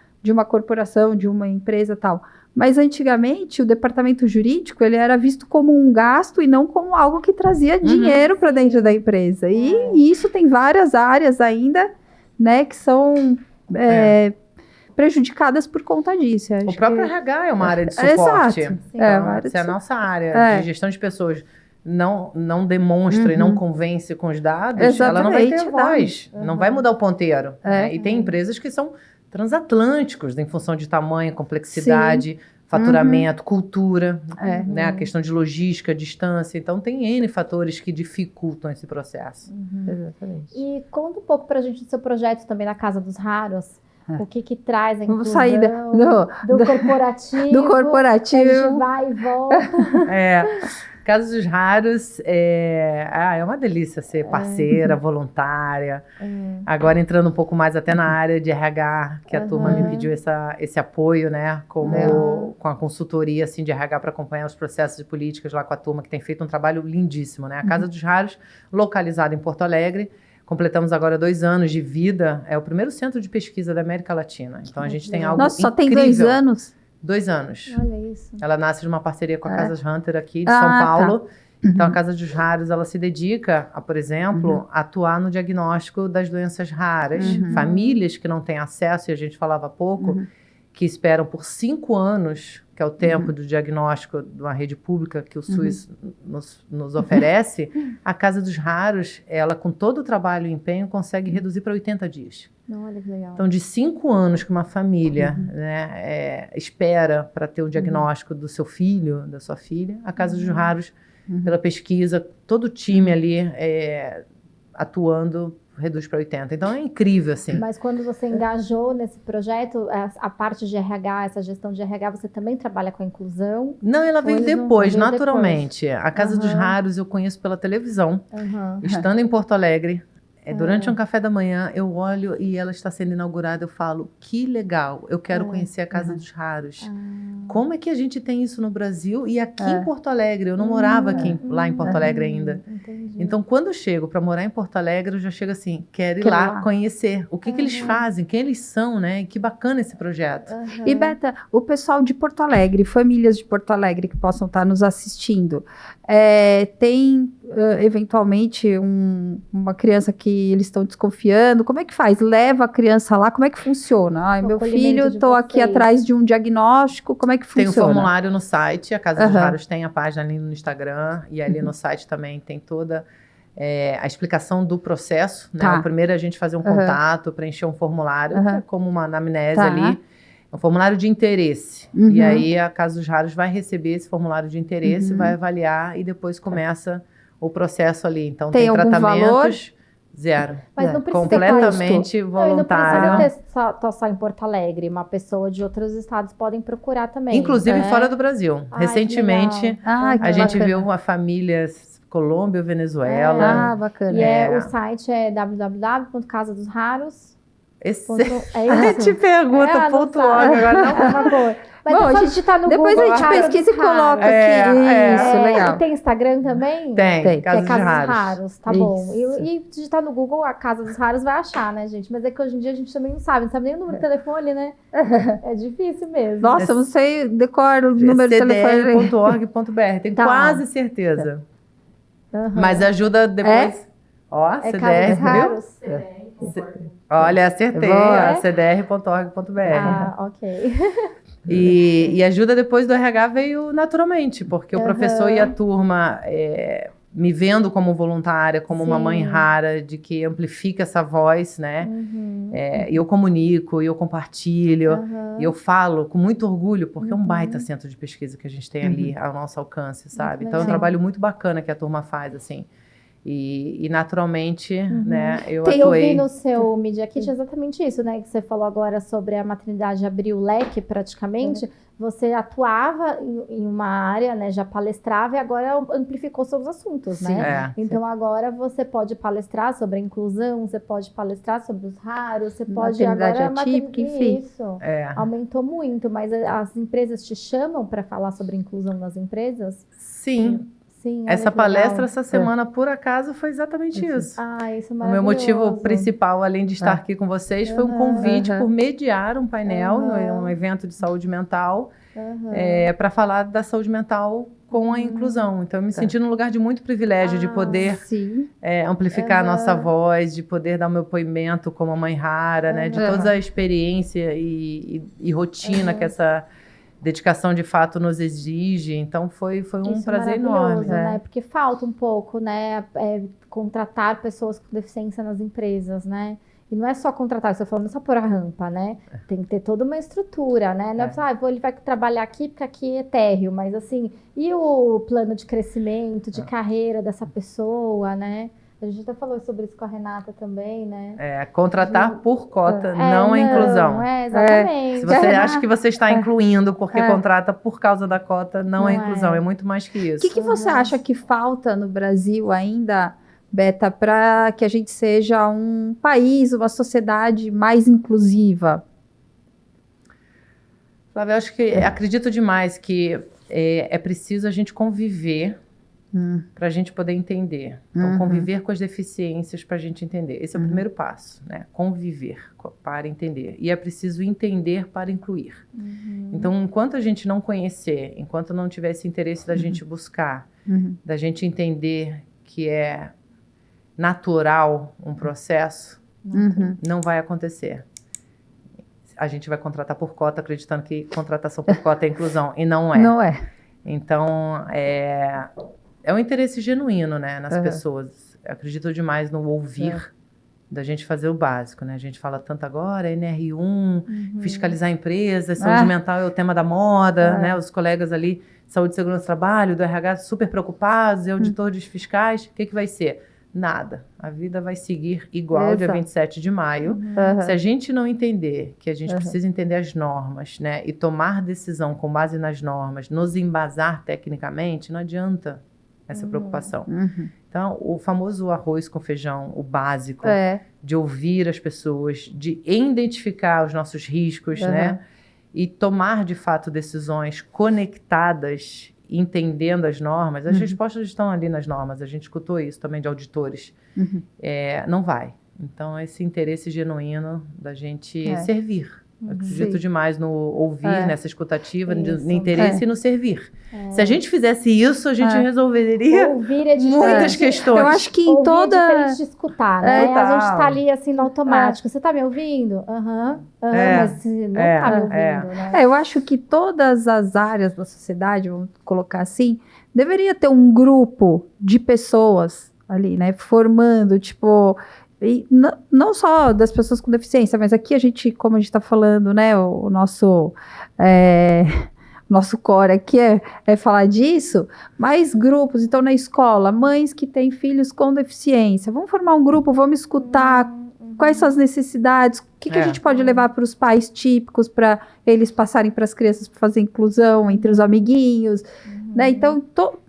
Speaker 1: corporação, de uma empresa e tal. Mas antigamente o departamento jurídico ele era visto como um gasto e não como algo que trazia dinheiro para dentro da empresa. E isso tem várias áreas ainda, né, que são prejudicadas por conta disso.
Speaker 3: O próprio RH é uma área de suporte.
Speaker 1: Exato.
Speaker 3: Então, se a nossa área de gestão de pessoas não demonstra e não convence com os dados, ela não vai ter voz, não vai mudar o ponteiro. Né? E tem empresas que são transatlânticos em função de tamanho, complexidade, faturamento, cultura, né? A questão de logística, distância. Então, tem N fatores que dificultam esse processo.
Speaker 1: Exatamente.
Speaker 2: E conta um pouco pra gente do seu projeto também na Casa dos Raros. O que traz a
Speaker 1: Vamos
Speaker 2: inclusão
Speaker 1: sair
Speaker 2: do corporativo.
Speaker 1: do corporativo.
Speaker 2: A gente vai e volta.
Speaker 3: Casos dos Raros, é uma delícia ser parceira, voluntária. Agora entrando um pouco mais até na área de RH, que a turma me pediu esse apoio, né? Com a consultoria assim, de RH para acompanhar os processos de políticas lá com a turma, que tem feito um trabalho lindíssimo, né? A Casa dos Raros, localizada em Porto Alegre. Completamos agora 2 anos de vida. É o primeiro centro de pesquisa da América Latina. Então a gente tem algo
Speaker 1: Nossa, só
Speaker 3: incrível.
Speaker 1: tem 2 anos?
Speaker 3: 2 anos.
Speaker 2: Olha isso.
Speaker 3: Ela nasce de uma parceria com a Casas Hunter aqui de São Paulo.
Speaker 1: Tá.
Speaker 3: Então, a Casa dos Raros, ela se dedica a, por exemplo, atuar no diagnóstico das doenças raras. Famílias que não têm acesso, e a gente falava há pouco, que esperam por 5 anos, que é o tempo do diagnóstico de uma rede pública que o SUS nos oferece, a Casa dos Raros, ela, com todo o trabalho e empenho, consegue reduzir para 80 dias.
Speaker 2: Olha que legal.
Speaker 3: Então, de 5 anos que uma família né, espera para ter o diagnóstico do seu filho, da sua filha, a Casa dos Raros, pela pesquisa, todo o time ali atuando reduz para 80. Então, é incrível, assim.
Speaker 2: Mas quando você engajou nesse projeto, a parte de RH, essa gestão de RH, você também trabalha com a inclusão?
Speaker 3: Não, ela veio
Speaker 2: Ou eles não-
Speaker 3: depois,
Speaker 2: veio
Speaker 3: naturalmente. A Casa dos Raros eu conheço pela televisão. Estando em Porto Alegre, durante um café da manhã, eu olho e ela está sendo inaugurada. Eu falo, que legal, eu quero conhecer a Casa dos Raros. Como é que a gente tem isso no Brasil e aqui em Porto Alegre? Eu não morava lá em Porto Alegre ainda.
Speaker 2: Entendi.
Speaker 3: Então, quando eu chego para morar em Porto Alegre, eu já chego assim, quero ir lá conhecer o que eles fazem, quem eles são, né? E que bacana esse projeto.
Speaker 1: E, Beta, o pessoal de Porto Alegre, famílias de Porto Alegre que possam estar nos assistindo, tem eventualmente uma criança que eles estão desconfiando, como é que faz? Leva a criança lá, como é que funciona? Ai,
Speaker 2: O
Speaker 1: meu
Speaker 2: acolhimento
Speaker 1: filho,
Speaker 2: de
Speaker 1: estou aqui
Speaker 2: vocês.
Speaker 1: atrás de um diagnóstico, como é que
Speaker 3: Tem um
Speaker 1: funciona?
Speaker 3: formulário no site, a Casa dos Raros tem a página ali no Instagram, e ali no site também tem toda a explicação do processo, né?
Speaker 1: Tá.
Speaker 3: O primeiro é a gente fazer um contato, preencher um formulário, que é como uma anamnese
Speaker 1: Tá.
Speaker 3: ali, é um formulário de interesse. E aí a Casa dos Raros vai receber esse formulário de interesse, vai avaliar e depois começa o processo ali. Então
Speaker 1: Tem
Speaker 3: tem
Speaker 1: algum
Speaker 3: tratamentos, zero.
Speaker 2: Mas não precisa
Speaker 3: Completamente
Speaker 2: Não, e
Speaker 3: voluntário.
Speaker 2: não precisa ter só em Porto Alegre. Uma pessoa de outros estados podem procurar também.
Speaker 3: Inclusive
Speaker 2: né?
Speaker 3: fora do Brasil.
Speaker 2: Ai,
Speaker 3: Recentemente,
Speaker 2: que legal.
Speaker 1: Ah, que
Speaker 3: a gente
Speaker 1: bacana.
Speaker 3: viu uma família Colômbia, Venezuela.
Speaker 1: Ah, bacana.
Speaker 2: E o site é www.casadosraros.
Speaker 3: Esse...
Speaker 2: É isso?
Speaker 3: te pergunta,
Speaker 2: não
Speaker 3: ponto
Speaker 2: sabe.
Speaker 3: org, agora não.
Speaker 2: Uma boa. Mas
Speaker 1: Bom,
Speaker 2: é só digitar no
Speaker 1: depois
Speaker 2: Google.
Speaker 1: a gente
Speaker 2: Casa
Speaker 1: pesquisa
Speaker 2: dos
Speaker 1: e coloca
Speaker 2: Raros.
Speaker 1: aqui. Isso, legal.
Speaker 2: E tem Instagram também?
Speaker 3: Tem,
Speaker 1: Tem.
Speaker 2: Que é
Speaker 3: Casa
Speaker 2: Casa
Speaker 3: dos
Speaker 2: dos
Speaker 3: Raros.
Speaker 2: Raros, tá bom.
Speaker 1: Isso.
Speaker 2: E digitar no Google a Casa dos Raros vai achar, né, gente? Mas é que hoje em dia a gente também não sabe nem o número de telefone, né? É difícil mesmo.
Speaker 1: Nossa, eu não sei, decoro o número de telefone.
Speaker 3: cdr.org.br, tenho
Speaker 2: Tá.
Speaker 3: quase certeza.
Speaker 2: Aham.
Speaker 3: Mas ajuda depois. Ó,
Speaker 2: É
Speaker 3: CDR,
Speaker 2: Casa dos
Speaker 3: viu?
Speaker 2: Raros?
Speaker 3: Olha, acertei,
Speaker 1: Boa.
Speaker 3: ó, cdr.org.br.
Speaker 2: Ah, ok.
Speaker 3: E ajuda depois do RH veio naturalmente, porque o professor e a turma me vendo como voluntária, como uma mãe rara, de que amplifica essa voz, né? E eu comunico, e eu compartilho, e eu falo com muito orgulho, porque é um baita centro de pesquisa que a gente tem ali ao nosso alcance, sabe? Então é um trabalho muito bacana que a turma faz, assim. E naturalmente, né, eu
Speaker 2: Eu vi
Speaker 3: atuei...
Speaker 2: no seu Media Kit exatamente isso, né? Que você falou agora sobre a maternidade abrir o leque praticamente. Você atuava em uma área, né? Já palestrava e agora amplificou seus assuntos, né? Então agora você pode palestrar sobre a inclusão, você pode palestrar sobre os raros, você pode
Speaker 1: Maternidade
Speaker 2: agora
Speaker 1: atípica, enfim.
Speaker 2: Isso. Aumentou muito, mas as empresas te chamam para falar sobre inclusão nas empresas?
Speaker 3: Sim.
Speaker 2: Sim,
Speaker 3: Essa
Speaker 2: olha que
Speaker 3: palestra
Speaker 2: legal.
Speaker 3: essa semana, por acaso, foi exatamente isso.
Speaker 2: Ah, isso é
Speaker 3: O meu
Speaker 2: maravilhoso.
Speaker 3: motivo principal, além de estar aqui com vocês, foi um convite por mediar um painel, um evento de saúde mental, para falar da saúde mental com a inclusão. Então, eu me senti num lugar de muito privilégio de poder amplificar a nossa voz, de poder dar o meu depoimento como mãe rara, né, de toda a experiência e rotina que essa dedicação de fato nos exige. Então foi um
Speaker 2: Isso
Speaker 3: prazer
Speaker 2: é
Speaker 3: enorme.
Speaker 2: né? Porque falta um pouco, né? Contratar pessoas com deficiência nas empresas, né? E não é só contratar, você tá falando só por a rampa, né? Tem que ter toda uma estrutura, né? Não é ele vai trabalhar aqui porque aqui é térreo, mas assim, e o plano de crescimento, de carreira dessa pessoa, né? A gente até falou sobre isso com a Renata também, né?
Speaker 3: Contratar por cota não é inclusão.
Speaker 2: Exatamente.
Speaker 3: Se você acha que você está incluindo porque contrata por causa da cota, não é inclusão, é muito mais que isso.
Speaker 1: O que você acha que falta no Brasil ainda, Beta, para que a gente seja um país, uma sociedade mais inclusiva?
Speaker 3: Flávia, eu acho que acredito demais que é preciso a gente conviver para a gente poder entender. Então, conviver com as deficiências para a gente entender. Esse é o primeiro passo, né? Conviver para entender. E é preciso entender para incluir. Então, enquanto a gente não conhecer, enquanto não tiver esse interesse da gente buscar, da gente entender que é natural um processo, não vai acontecer. A gente vai contratar por cota, acreditando que contratação por cota é inclusão, e não é.
Speaker 1: Não é.
Speaker 3: Então, é um interesse genuíno, né, nas pessoas. Eu acredito demais no ouvir, da gente fazer o básico, né? A gente fala tanto agora, NR1, fiscalizar a empresa, saúde mental é o tema da moda, né? Os colegas ali, saúde e segurança do trabalho, do RH, super preocupados, e auditores fiscais, o que vai ser? Nada. A vida vai seguir igual dia 27 de maio. Se a gente não entender que a gente precisa entender as normas, né? E tomar decisão com base nas normas, nos embasar tecnicamente, não adianta essa preocupação. Então, o famoso arroz com feijão, o básico, de ouvir as pessoas, de identificar os nossos riscos, né? E tomar, de fato, decisões conectadas, entendendo as normas. As respostas estão ali nas normas, a gente escutou isso também de auditores. Não vai. Então, esse interesse genuíno da gente servir. Eu acredito demais no ouvir, nessa escutativa, no interesse e no servir. Se a gente fizesse isso, a gente resolveria muitas questões.
Speaker 1: Eu acho que em
Speaker 2: ouvir
Speaker 1: toda...
Speaker 2: é diferente de escutar, né? A gente tá ali assim no automático. Você tá me ouvindo? Mas você não tá me ouvindo, né?
Speaker 1: Eu acho que todas as áreas da sociedade, vamos colocar assim, deveria ter um grupo de pessoas ali, né? Formando, tipo... E não só das pessoas com deficiência, mas aqui a gente, como a gente está falando, né, o nosso core aqui é falar disso, mais grupos. Então, na escola, mães que têm filhos com deficiência, vamos formar um grupo, vamos escutar quais são as necessidades, o que a gente pode levar para os pais típicos, para eles passarem para as crianças para fazer inclusão entre os amiguinhos, né? Então,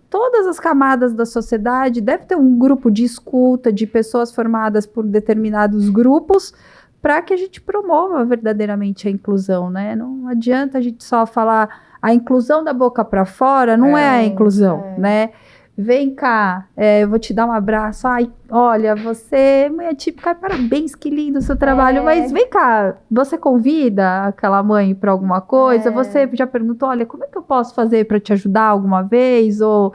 Speaker 1: todas as camadas da sociedade deve ter um grupo de escuta de pessoas formadas por determinados grupos para que a gente promova verdadeiramente a inclusão, né? Não adianta a gente só falar a inclusão da boca para fora, não é a inclusão, né? Vem cá, eu vou te dar um abraço. Ai, olha, você, mãe atípica, parabéns, que lindo o seu trabalho. Mas vem cá, você convida aquela mãe para alguma coisa? Você já perguntou, olha, como é que eu posso fazer para te ajudar alguma vez? Ou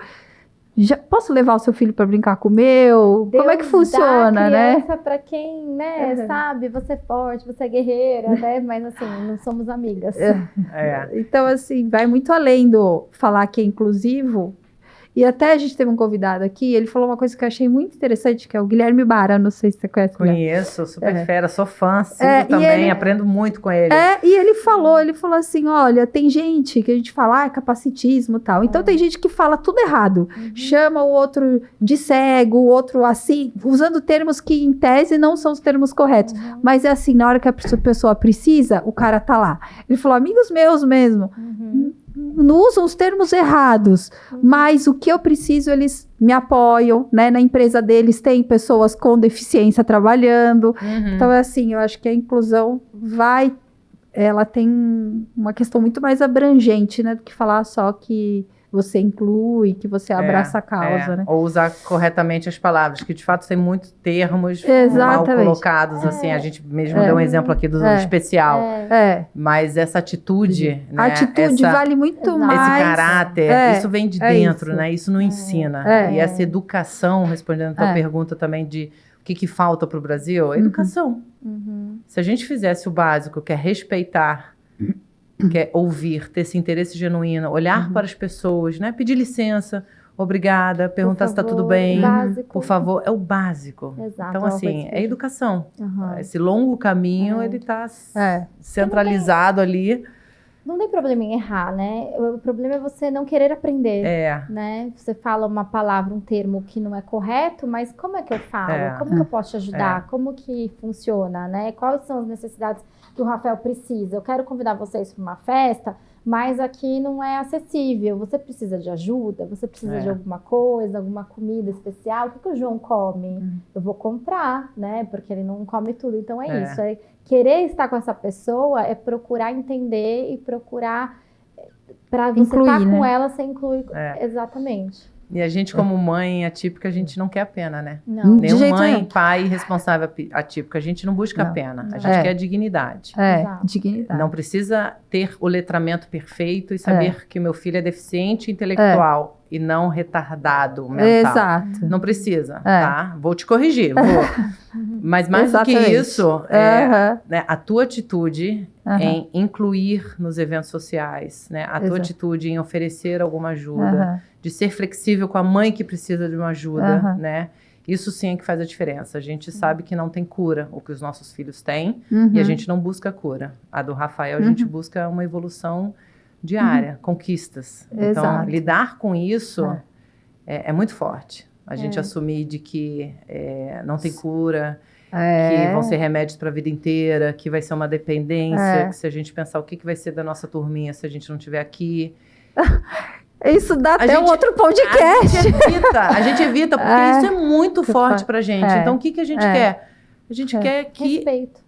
Speaker 1: posso levar o seu filho para brincar com o meu?
Speaker 2: Deus,
Speaker 1: como é que funciona, né?
Speaker 2: Criança para quem, né, sabe, você é forte, você é guerreira, né? Mas assim, não somos amigas.
Speaker 1: Então, assim, vai muito além do falar que é inclusivo. E até a gente teve um convidado aqui, ele falou uma coisa que eu achei muito interessante, que é o Guilherme Bara, não sei se você conhece.
Speaker 3: Conheço, super fera, sou fã, sigo também, aprendo muito com ele.
Speaker 1: E ele falou assim, olha, tem gente que a gente fala, capacitismo e tal, então tem gente que fala tudo errado, chama o outro de cego, o outro assim, usando termos que em tese não são os termos corretos, mas é assim, na hora que a pessoa precisa, o cara tá lá. Ele falou, amigos meus mesmo, não usam os termos errados, mas o que eu preciso, eles me apoiam, né? Na empresa deles tem pessoas com deficiência trabalhando. Então, é assim, eu acho que a inclusão ela tem uma questão muito mais abrangente, né? Do que falar só que você inclui, que você abraça a causa, né?
Speaker 3: Ou usar corretamente as palavras, que de fato tem muitos termos mal colocados, assim, a gente mesmo deu um exemplo aqui do especial, mas essa atitude, né?
Speaker 1: A atitude vale muito mais.
Speaker 3: Esse caráter, isso vem de dentro, né? Isso não ensina. E essa educação, respondendo a tua pergunta também de o que falta para o Brasil, é educação. Se a gente fizesse o básico, que é respeitar, que é ouvir, ter esse interesse genuíno, olhar para as pessoas, né? Pedir licença, obrigada, perguntar se está tudo bem, por favor, é o básico.
Speaker 2: Exato,
Speaker 3: então, assim, é educação. Esse longo caminho, ele está centralizado ali.
Speaker 2: Não tem problema em errar, né? O problema é você não querer aprender, né? Você fala uma palavra, um termo que não é correto, mas como é que eu falo? Como que eu posso te ajudar? Como que funciona, né? Quais são as necessidades que o Rafael precisa? Eu quero convidar vocês para uma festa, mas aqui não é acessível. Você precisa de ajuda? Você precisa de alguma coisa, alguma comida especial? O que o João come? Eu vou comprar, né? Porque ele não come tudo. Então isso, querer estar com essa pessoa é procurar entender e procurar para você estar com ela, você inclui exatamente.
Speaker 3: E a gente, como mãe atípica, a gente não quer a pena, né?
Speaker 2: Não.
Speaker 1: De
Speaker 3: Nenhum
Speaker 1: jeito
Speaker 3: mãe,
Speaker 1: nenhum.
Speaker 3: pai responsável atípico. A gente não busca a pena, a gente
Speaker 1: É.
Speaker 3: quer a dignidade.
Speaker 2: Exato.
Speaker 1: Dignidade.
Speaker 3: Não precisa ter o letramento perfeito e saber que meu filho é deficiente intelectual e não retardado mental.
Speaker 1: Exato.
Speaker 3: Não precisa, tá? Vou te corrigir, vou. Mas mais do que
Speaker 1: Exatamente.
Speaker 3: isso, né, a tua atitude em incluir nos eventos sociais, né? A tua
Speaker 1: Exato.
Speaker 3: atitude em oferecer alguma ajuda, de ser flexível com a mãe que precisa de uma ajuda, né? Isso sim é que faz a diferença. A gente sabe que não tem cura o que os nossos filhos têm e a gente não busca a cura. A do Rafael, a gente busca uma evolução diária, conquistas. Então,
Speaker 1: Exato.
Speaker 3: lidar com isso é muito forte. A gente assumir de que não tem cura, que vão ser remédios para a vida inteira, que vai ser uma dependência, que se a gente pensar o que vai ser da nossa turminha se a gente não estiver aqui.
Speaker 1: Isso dá até um outro podcast.
Speaker 3: A gente evita porque isso é muito forte pra gente. Então, o que a gente quer? A gente quer que
Speaker 2: Respeito.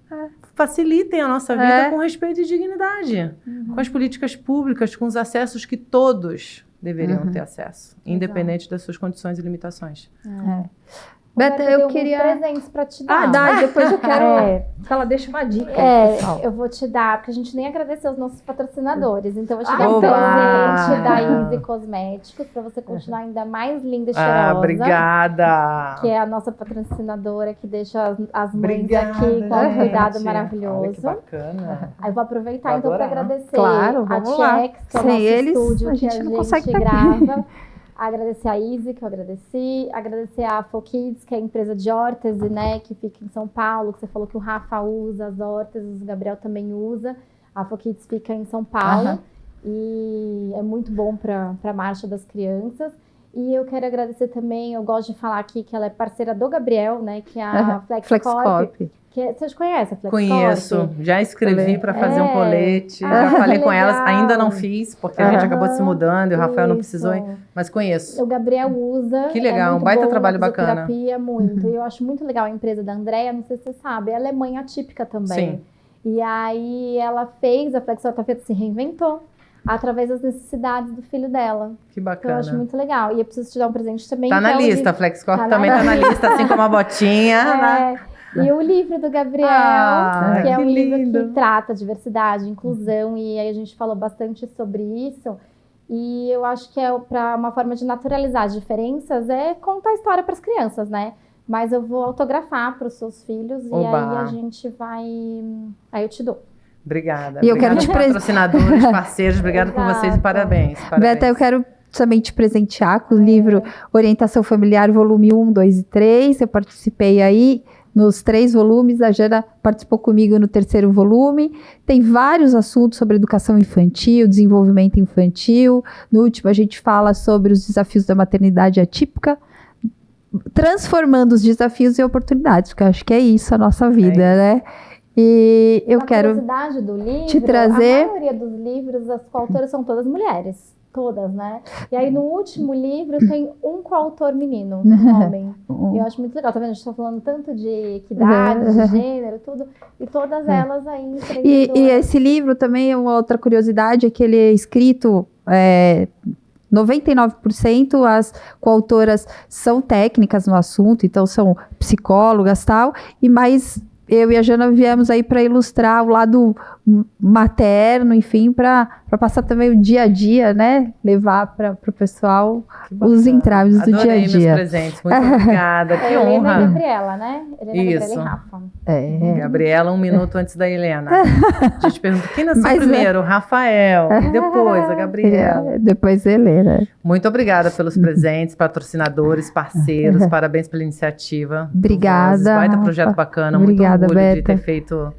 Speaker 3: facilitem a nossa vida com respeito e dignidade. Com as políticas públicas, com os acessos que todos deveriam ter acesso, independente das suas condições e limitações.
Speaker 1: Beta, eu queria...
Speaker 2: presentes pra te dar.
Speaker 1: Dá, depois eu quero... Ela deixa uma dica aí, pessoal.
Speaker 2: Eu vou te dar, porque a gente nem agradeceu os nossos patrocinadores. Então, eu vou te
Speaker 1: Ah,
Speaker 2: dar um
Speaker 1: então.
Speaker 2: presente da Easy Cosméticos, pra você continuar ainda mais linda e cheirosa.
Speaker 3: Obrigada!
Speaker 2: Que é a nossa patrocinadora, que deixa as mães
Speaker 3: Obrigada,
Speaker 2: aqui com um cuidado
Speaker 3: gente.
Speaker 2: maravilhoso.
Speaker 3: Olha que bacana.
Speaker 2: Aí eu vou aproveitar
Speaker 3: Vou
Speaker 2: então para
Speaker 3: adorar.
Speaker 2: agradecer
Speaker 1: Claro,
Speaker 2: a
Speaker 1: vamos lá.
Speaker 2: Tchex, que é o
Speaker 1: Sem
Speaker 2: nosso
Speaker 1: eles,
Speaker 2: estúdio
Speaker 1: a
Speaker 2: que
Speaker 1: gente não consegue tá
Speaker 2: grava. Agradecer a Easy, que eu agradeci. Agradecer a Fokids, que é a empresa de órtese, né? Que fica em São Paulo, que você falou que o Rafa usa as órteses, o Gabriel também usa. A Fokids fica em São Paulo. E é muito bom para a marcha das crianças. E eu quero agradecer também, eu gosto de falar aqui que ela é parceira do Gabriel, né? Que é a Flexcorp. Vocês conhecem a Flexcorp?
Speaker 3: Conheço, já escrevi para fazer um colete, já falei com elas,
Speaker 2: legal.
Speaker 3: ainda não fiz, porque a gente acabou se mudando e o Rafael não precisou, mas conheço.
Speaker 2: O Gabriel usa.
Speaker 3: Que legal,
Speaker 2: muito
Speaker 3: um baita
Speaker 2: bom
Speaker 3: trabalho
Speaker 2: na
Speaker 3: bacana.
Speaker 2: fisioterapia, muito. E eu acho muito legal a empresa da Andrea, não sei se você sabe, ela é mãe atípica também.
Speaker 3: Sim.
Speaker 2: E aí ela fez, a Flexcorp se reinventou através das necessidades do filho dela.
Speaker 3: Que
Speaker 2: Então
Speaker 3: bacana.
Speaker 2: eu acho muito legal. E eu preciso te dar um presente também.
Speaker 3: Tá
Speaker 2: que
Speaker 3: na
Speaker 2: é o
Speaker 3: lista,
Speaker 2: livro-
Speaker 3: a Flexcorp
Speaker 2: Tá na
Speaker 3: também tá na lista, assim como a botinha. né?
Speaker 2: E o livro do Gabriel, que é um livro que trata diversidade, inclusão, e aí a gente falou bastante sobre isso. E eu acho que para uma forma de naturalizar as diferenças é contar a história para as crianças, né? Mas eu vou autografar para os seus filhos e aí a gente vai. Aí eu te dou.
Speaker 3: Obrigada.
Speaker 1: E eu quero te
Speaker 3: patrocinadores, parceiros, obrigada por vocês e parabéns.
Speaker 1: Beta, eu quero também te presentear com o livro Orientação Familiar, volume 1, 2 e 3. Eu participei aí nos 3 volumes, a Jana participou comigo no 3º volume. Tem vários assuntos sobre educação infantil, desenvolvimento infantil. No último, a gente fala sobre os desafios da maternidade atípica, transformando os desafios em oportunidades, porque eu acho que é isso a nossa vida, né? E eu quero
Speaker 2: curiosidade do livro,
Speaker 1: te trazer...
Speaker 2: a maioria dos livros, as coautoras são todas mulheres. Todas, né? E aí no último livro tem um coautor menino, um homem. E eu acho muito legal, tá vendo? A gente tá falando tanto de equidade, de gênero, tudo. E todas elas aí empreendedoras.
Speaker 1: E esse livro também, uma outra curiosidade, é que ele é escrito... 99% as coautoras são técnicas no assunto, então são psicólogas e tal, e mais eu e a Jana viemos aí para ilustrar o lado materno, enfim, para passar também o dia a dia, né? Levar para o pessoal os entraves do dia a
Speaker 3: Adorei
Speaker 1: dia.
Speaker 3: meus presentes, muito obrigada, que
Speaker 2: Helena e
Speaker 3: honra.
Speaker 2: Gabriela, né? Helena,
Speaker 3: Isso.
Speaker 2: Gabriela e Rafa.
Speaker 3: Gabriela, 1 minuto antes da Helena. A gente pergunta, quem nasceu
Speaker 1: Mas,
Speaker 3: primeiro? O Rafael, e depois a Gabriela.
Speaker 1: Depois a Helena.
Speaker 3: Muito obrigada pelos presentes, patrocinadores, parceiros, parabéns pela iniciativa.
Speaker 1: Obrigada,
Speaker 3: Baita
Speaker 1: Rafa.
Speaker 3: projeto bacana,
Speaker 1: Obrigada,
Speaker 3: muito orgulho de
Speaker 1: Beta.
Speaker 3: ter feito,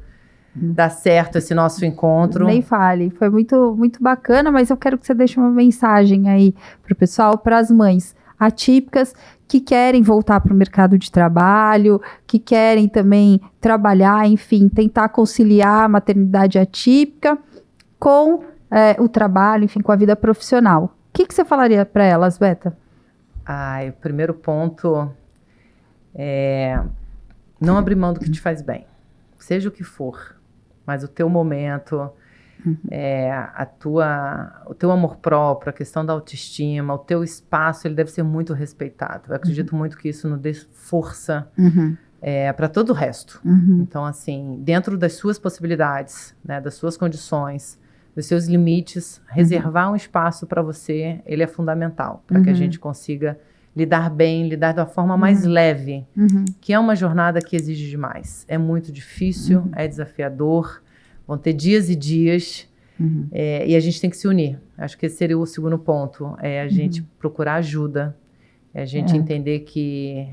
Speaker 3: dar certo esse nosso encontro.
Speaker 1: Nem fale, foi muito, muito bacana, mas eu quero que você deixe uma mensagem aí para o pessoal, para as mães atípicas que querem voltar para o mercado de trabalho, que querem também trabalhar, enfim, tentar conciliar a maternidade atípica com o trabalho, enfim, com a vida profissional. O que você falaria para elas, Beta?
Speaker 3: O primeiro ponto é não abrir mão do que te faz bem, seja o que for, mas o teu momento, o teu amor próprio, a questão da autoestima, o teu espaço, ele deve ser muito respeitado. Eu acredito muito que isso nos dê força para todo o resto. Então, assim, dentro das suas possibilidades, né, das suas condições, dos seus limites, reservar um espaço para você, ele é fundamental, para que a gente consiga lidar bem, lidar da forma mais leve, que é uma jornada que exige demais. É muito difícil, é desafiador, vão ter dias e dias, e a gente tem que se unir. Acho que esse seria o segundo ponto, é a gente procurar ajuda, é a gente entender que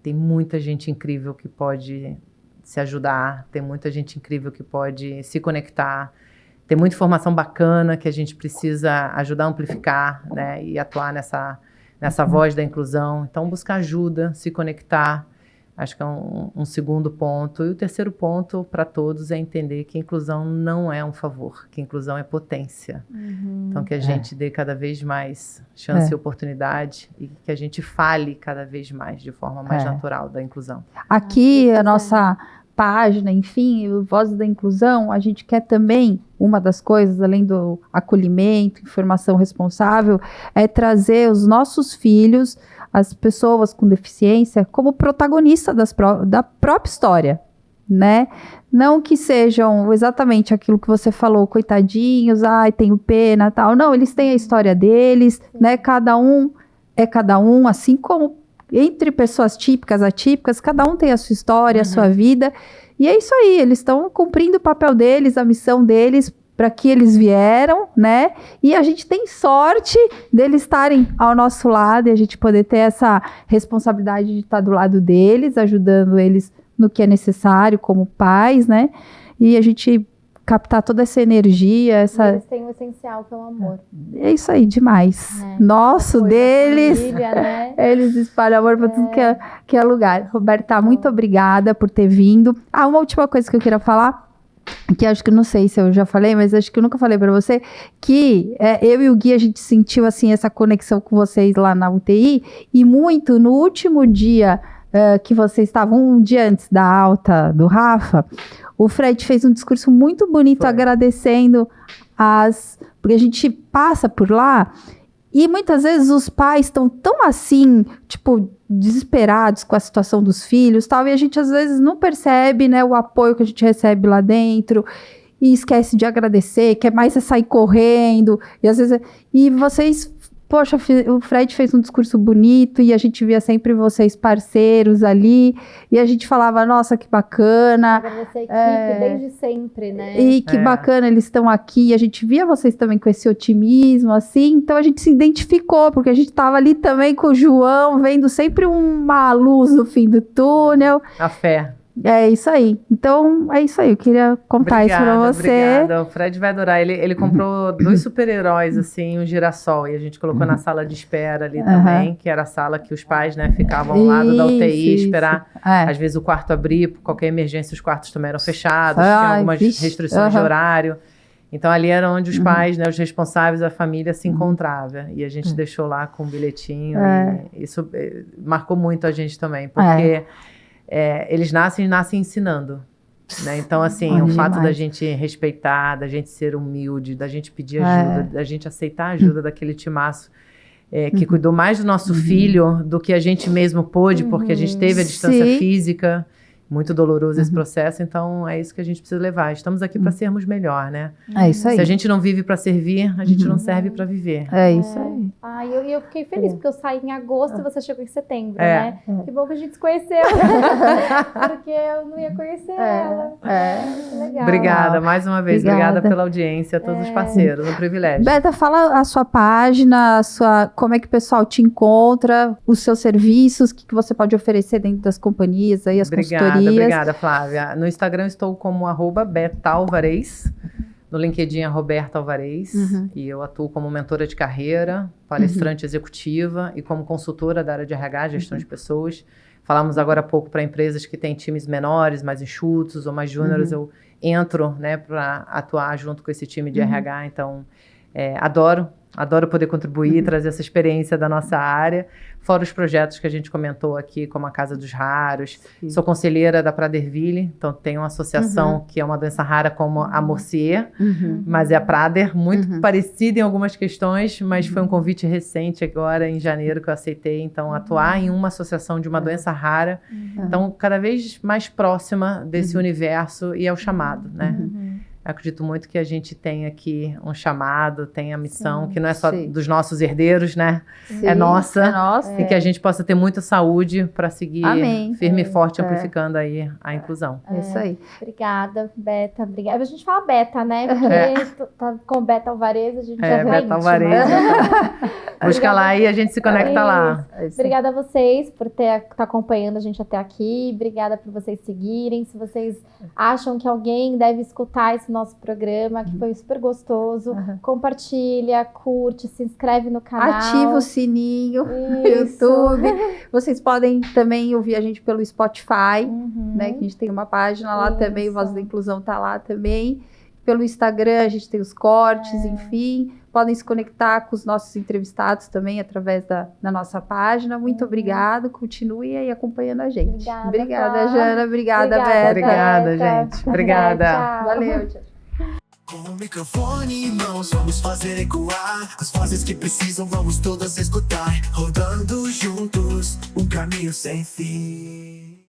Speaker 3: tem muita gente incrível que pode se ajudar, tem muita gente incrível que pode se conectar, tem muita informação bacana que a gente precisa ajudar a amplificar, né, e atuar nessa voz da inclusão. Então, buscar ajuda, se conectar, acho que é um segundo ponto. E o terceiro ponto para todos é entender que inclusão não é um favor, que inclusão é potência. Então, que a gente dê cada vez mais chance e oportunidade e que a gente fale cada vez mais de forma mais natural da inclusão.
Speaker 1: Aqui, a nossa página, enfim, o Vozes da Inclusão, a gente quer também, uma das coisas, além do acolhimento, informação responsável, é trazer os nossos filhos, as pessoas com deficiência, como protagonista da própria história, né? Não que sejam exatamente aquilo que você falou, coitadinhos, ai, tenho pena, tal. Não, eles têm a história deles, né? Cada um é cada um, assim como entre pessoas típicas, atípicas, cada um tem a sua história, a sua vida, e é isso aí, eles estão cumprindo o papel deles, a missão deles, para que eles vieram, né, e a gente tem sorte deles estarem ao nosso lado, e a gente poder ter essa responsabilidade de estar do lado deles, ajudando eles no que é necessário, como pais, né, e a gente captar toda essa energia,
Speaker 2: Eles têm o essencial, que é o amor.
Speaker 1: É isso aí, demais. Nosso, deles,
Speaker 2: família, né?
Speaker 1: Eles espalham amor para tudo que é lugar. Roberta, muito obrigada por ter vindo. Uma última coisa que eu queria falar, que acho que não sei se eu já falei, mas acho que eu nunca falei para você, que eu e o Gui, a gente sentiu assim essa conexão com vocês lá na UTI, e muito no último dia que vocês estavam, um dia antes da alta do Rafa, o Fred fez um discurso muito bonito agradecendo porque a gente passa por lá e muitas vezes os pais estão tão assim, tipo, desesperados com a situação dos filhos, tal, e a gente às vezes não percebe, né, o apoio que a gente recebe lá dentro e esquece de agradecer, quer mais sair correndo, e às vezes vocês, poxa, o Fred fez um discurso bonito e a gente via sempre vocês parceiros ali, e a gente falava, nossa, que bacana.
Speaker 2: Agradecer a equipe desde sempre, né?
Speaker 1: E que bacana, eles estão aqui, a gente via vocês também com esse otimismo, assim, então a gente se identificou, porque a gente estava ali também com o João, vendo sempre uma luz no fim do túnel.
Speaker 3: A fé.
Speaker 1: É isso aí. Então, é isso aí. Eu queria contar isso pra você.
Speaker 3: Obrigada. O Fred vai adorar. Ele comprou 2 super-heróis, assim, um girassol. E a gente colocou na sala de espera ali também, que era a sala que os pais, né, ficavam ao lado da UTI, esperar. Às vezes o quarto abrir, por qualquer emergência, os quartos também eram fechados, tinha algumas restrições de horário. Então, ali era onde os pais, né, os responsáveis, a família se encontrava. E a gente deixou lá com um bilhetinho. E isso marcou muito a gente também, porque... eles nascem ensinando, né? Então, assim, o fato da gente respeitar, da gente ser humilde, da gente pedir ajuda, da gente aceitar a ajuda daquele timaço que cuidou mais do nosso filho do que a gente mesmo pôde, porque a gente teve a distância física. Muito doloroso esse processo, então é isso que a gente precisa levar. Estamos aqui para sermos melhor, né?
Speaker 1: É isso aí.
Speaker 3: Se a gente não vive para servir, a gente não serve para viver.
Speaker 1: É isso aí.
Speaker 2: Eu fiquei feliz, porque eu saí em agosto e você chegou em setembro, né? Que bom que a gente se conheceu. Porque eu não ia conhecer ela. Legal.
Speaker 3: Obrigada, mais uma vez. Obrigada pela audiência, a todos os parceiros. Um privilégio.
Speaker 1: Beta, fala a sua página, como é que o pessoal te encontra, os seus serviços, o que você pode oferecer dentro das companhias, aí, as consultorias.
Speaker 3: Obrigada, Flávia. No Instagram estou como @betalvarez, no LinkedIn Roberta Alvarez, e eu atuo como mentora de carreira, palestrante executiva e como consultora da área de RH, gestão de pessoas. Falamos agora há pouco para empresas que têm times menores, mais enxutos ou mais júniores, eu entro, né, para atuar junto com esse time de RH, então Adoro poder contribuir, trazer essa experiência da nossa área, fora os projetos que a gente comentou aqui, como a Casa dos Raros.
Speaker 1: Sim.
Speaker 3: Sou conselheira da Praderville, então tem uma associação que é uma doença rara como a Morsier, mas é a Prader, muito parecida em algumas questões, mas foi um convite recente agora, em janeiro, que eu aceitei, então, atuar em uma associação de uma doença rara, então, cada vez mais próxima desse universo, e é o chamado, né? Acredito muito que a gente tem aqui um chamado, tem a missão, que não é só dos nossos herdeiros, né?
Speaker 1: Sim,
Speaker 3: é nossa.
Speaker 1: É nossa.
Speaker 3: E que a gente possa ter muita saúde para seguir
Speaker 1: Amém.
Speaker 3: firme e forte, amplificando aí a inclusão.
Speaker 1: É isso aí.
Speaker 2: Obrigada, Beta. Obrigada. A gente fala Beta, né? Porque tá com Beta Alvarez, a gente já tá
Speaker 3: Beta
Speaker 2: íntima.
Speaker 3: Alvarez. Busca lá e a gente se conecta lá.
Speaker 1: É isso aí.
Speaker 2: Obrigada a vocês por estar acompanhando a gente até aqui. Obrigada por vocês seguirem. Se vocês acham que alguém deve escutar esse nosso programa, que foi super gostoso, compartilha, curte, se inscreve no canal.
Speaker 1: Ativa o sininho no
Speaker 2: Isso.
Speaker 1: YouTube. Vocês podem também ouvir a gente pelo Spotify, né? Que a gente tem uma página lá também, o Voz da Inclusão tá lá também. Pelo Instagram a gente tem os cortes, enfim. Podem se conectar com os nossos entrevistados também através da nossa página. Muito obrigada. Continue aí acompanhando a gente.
Speaker 2: Flá.
Speaker 1: Obrigada, Jana. Obrigada, Beta.
Speaker 3: Obrigada, gente. Obrigada.
Speaker 2: Tchau.
Speaker 1: Valeu, tchau.
Speaker 4: Com o microfone em mãos, vamos fazer ecoar as vozes que precisam, vamos todas escutar. Rodando juntos, um caminho sem fim.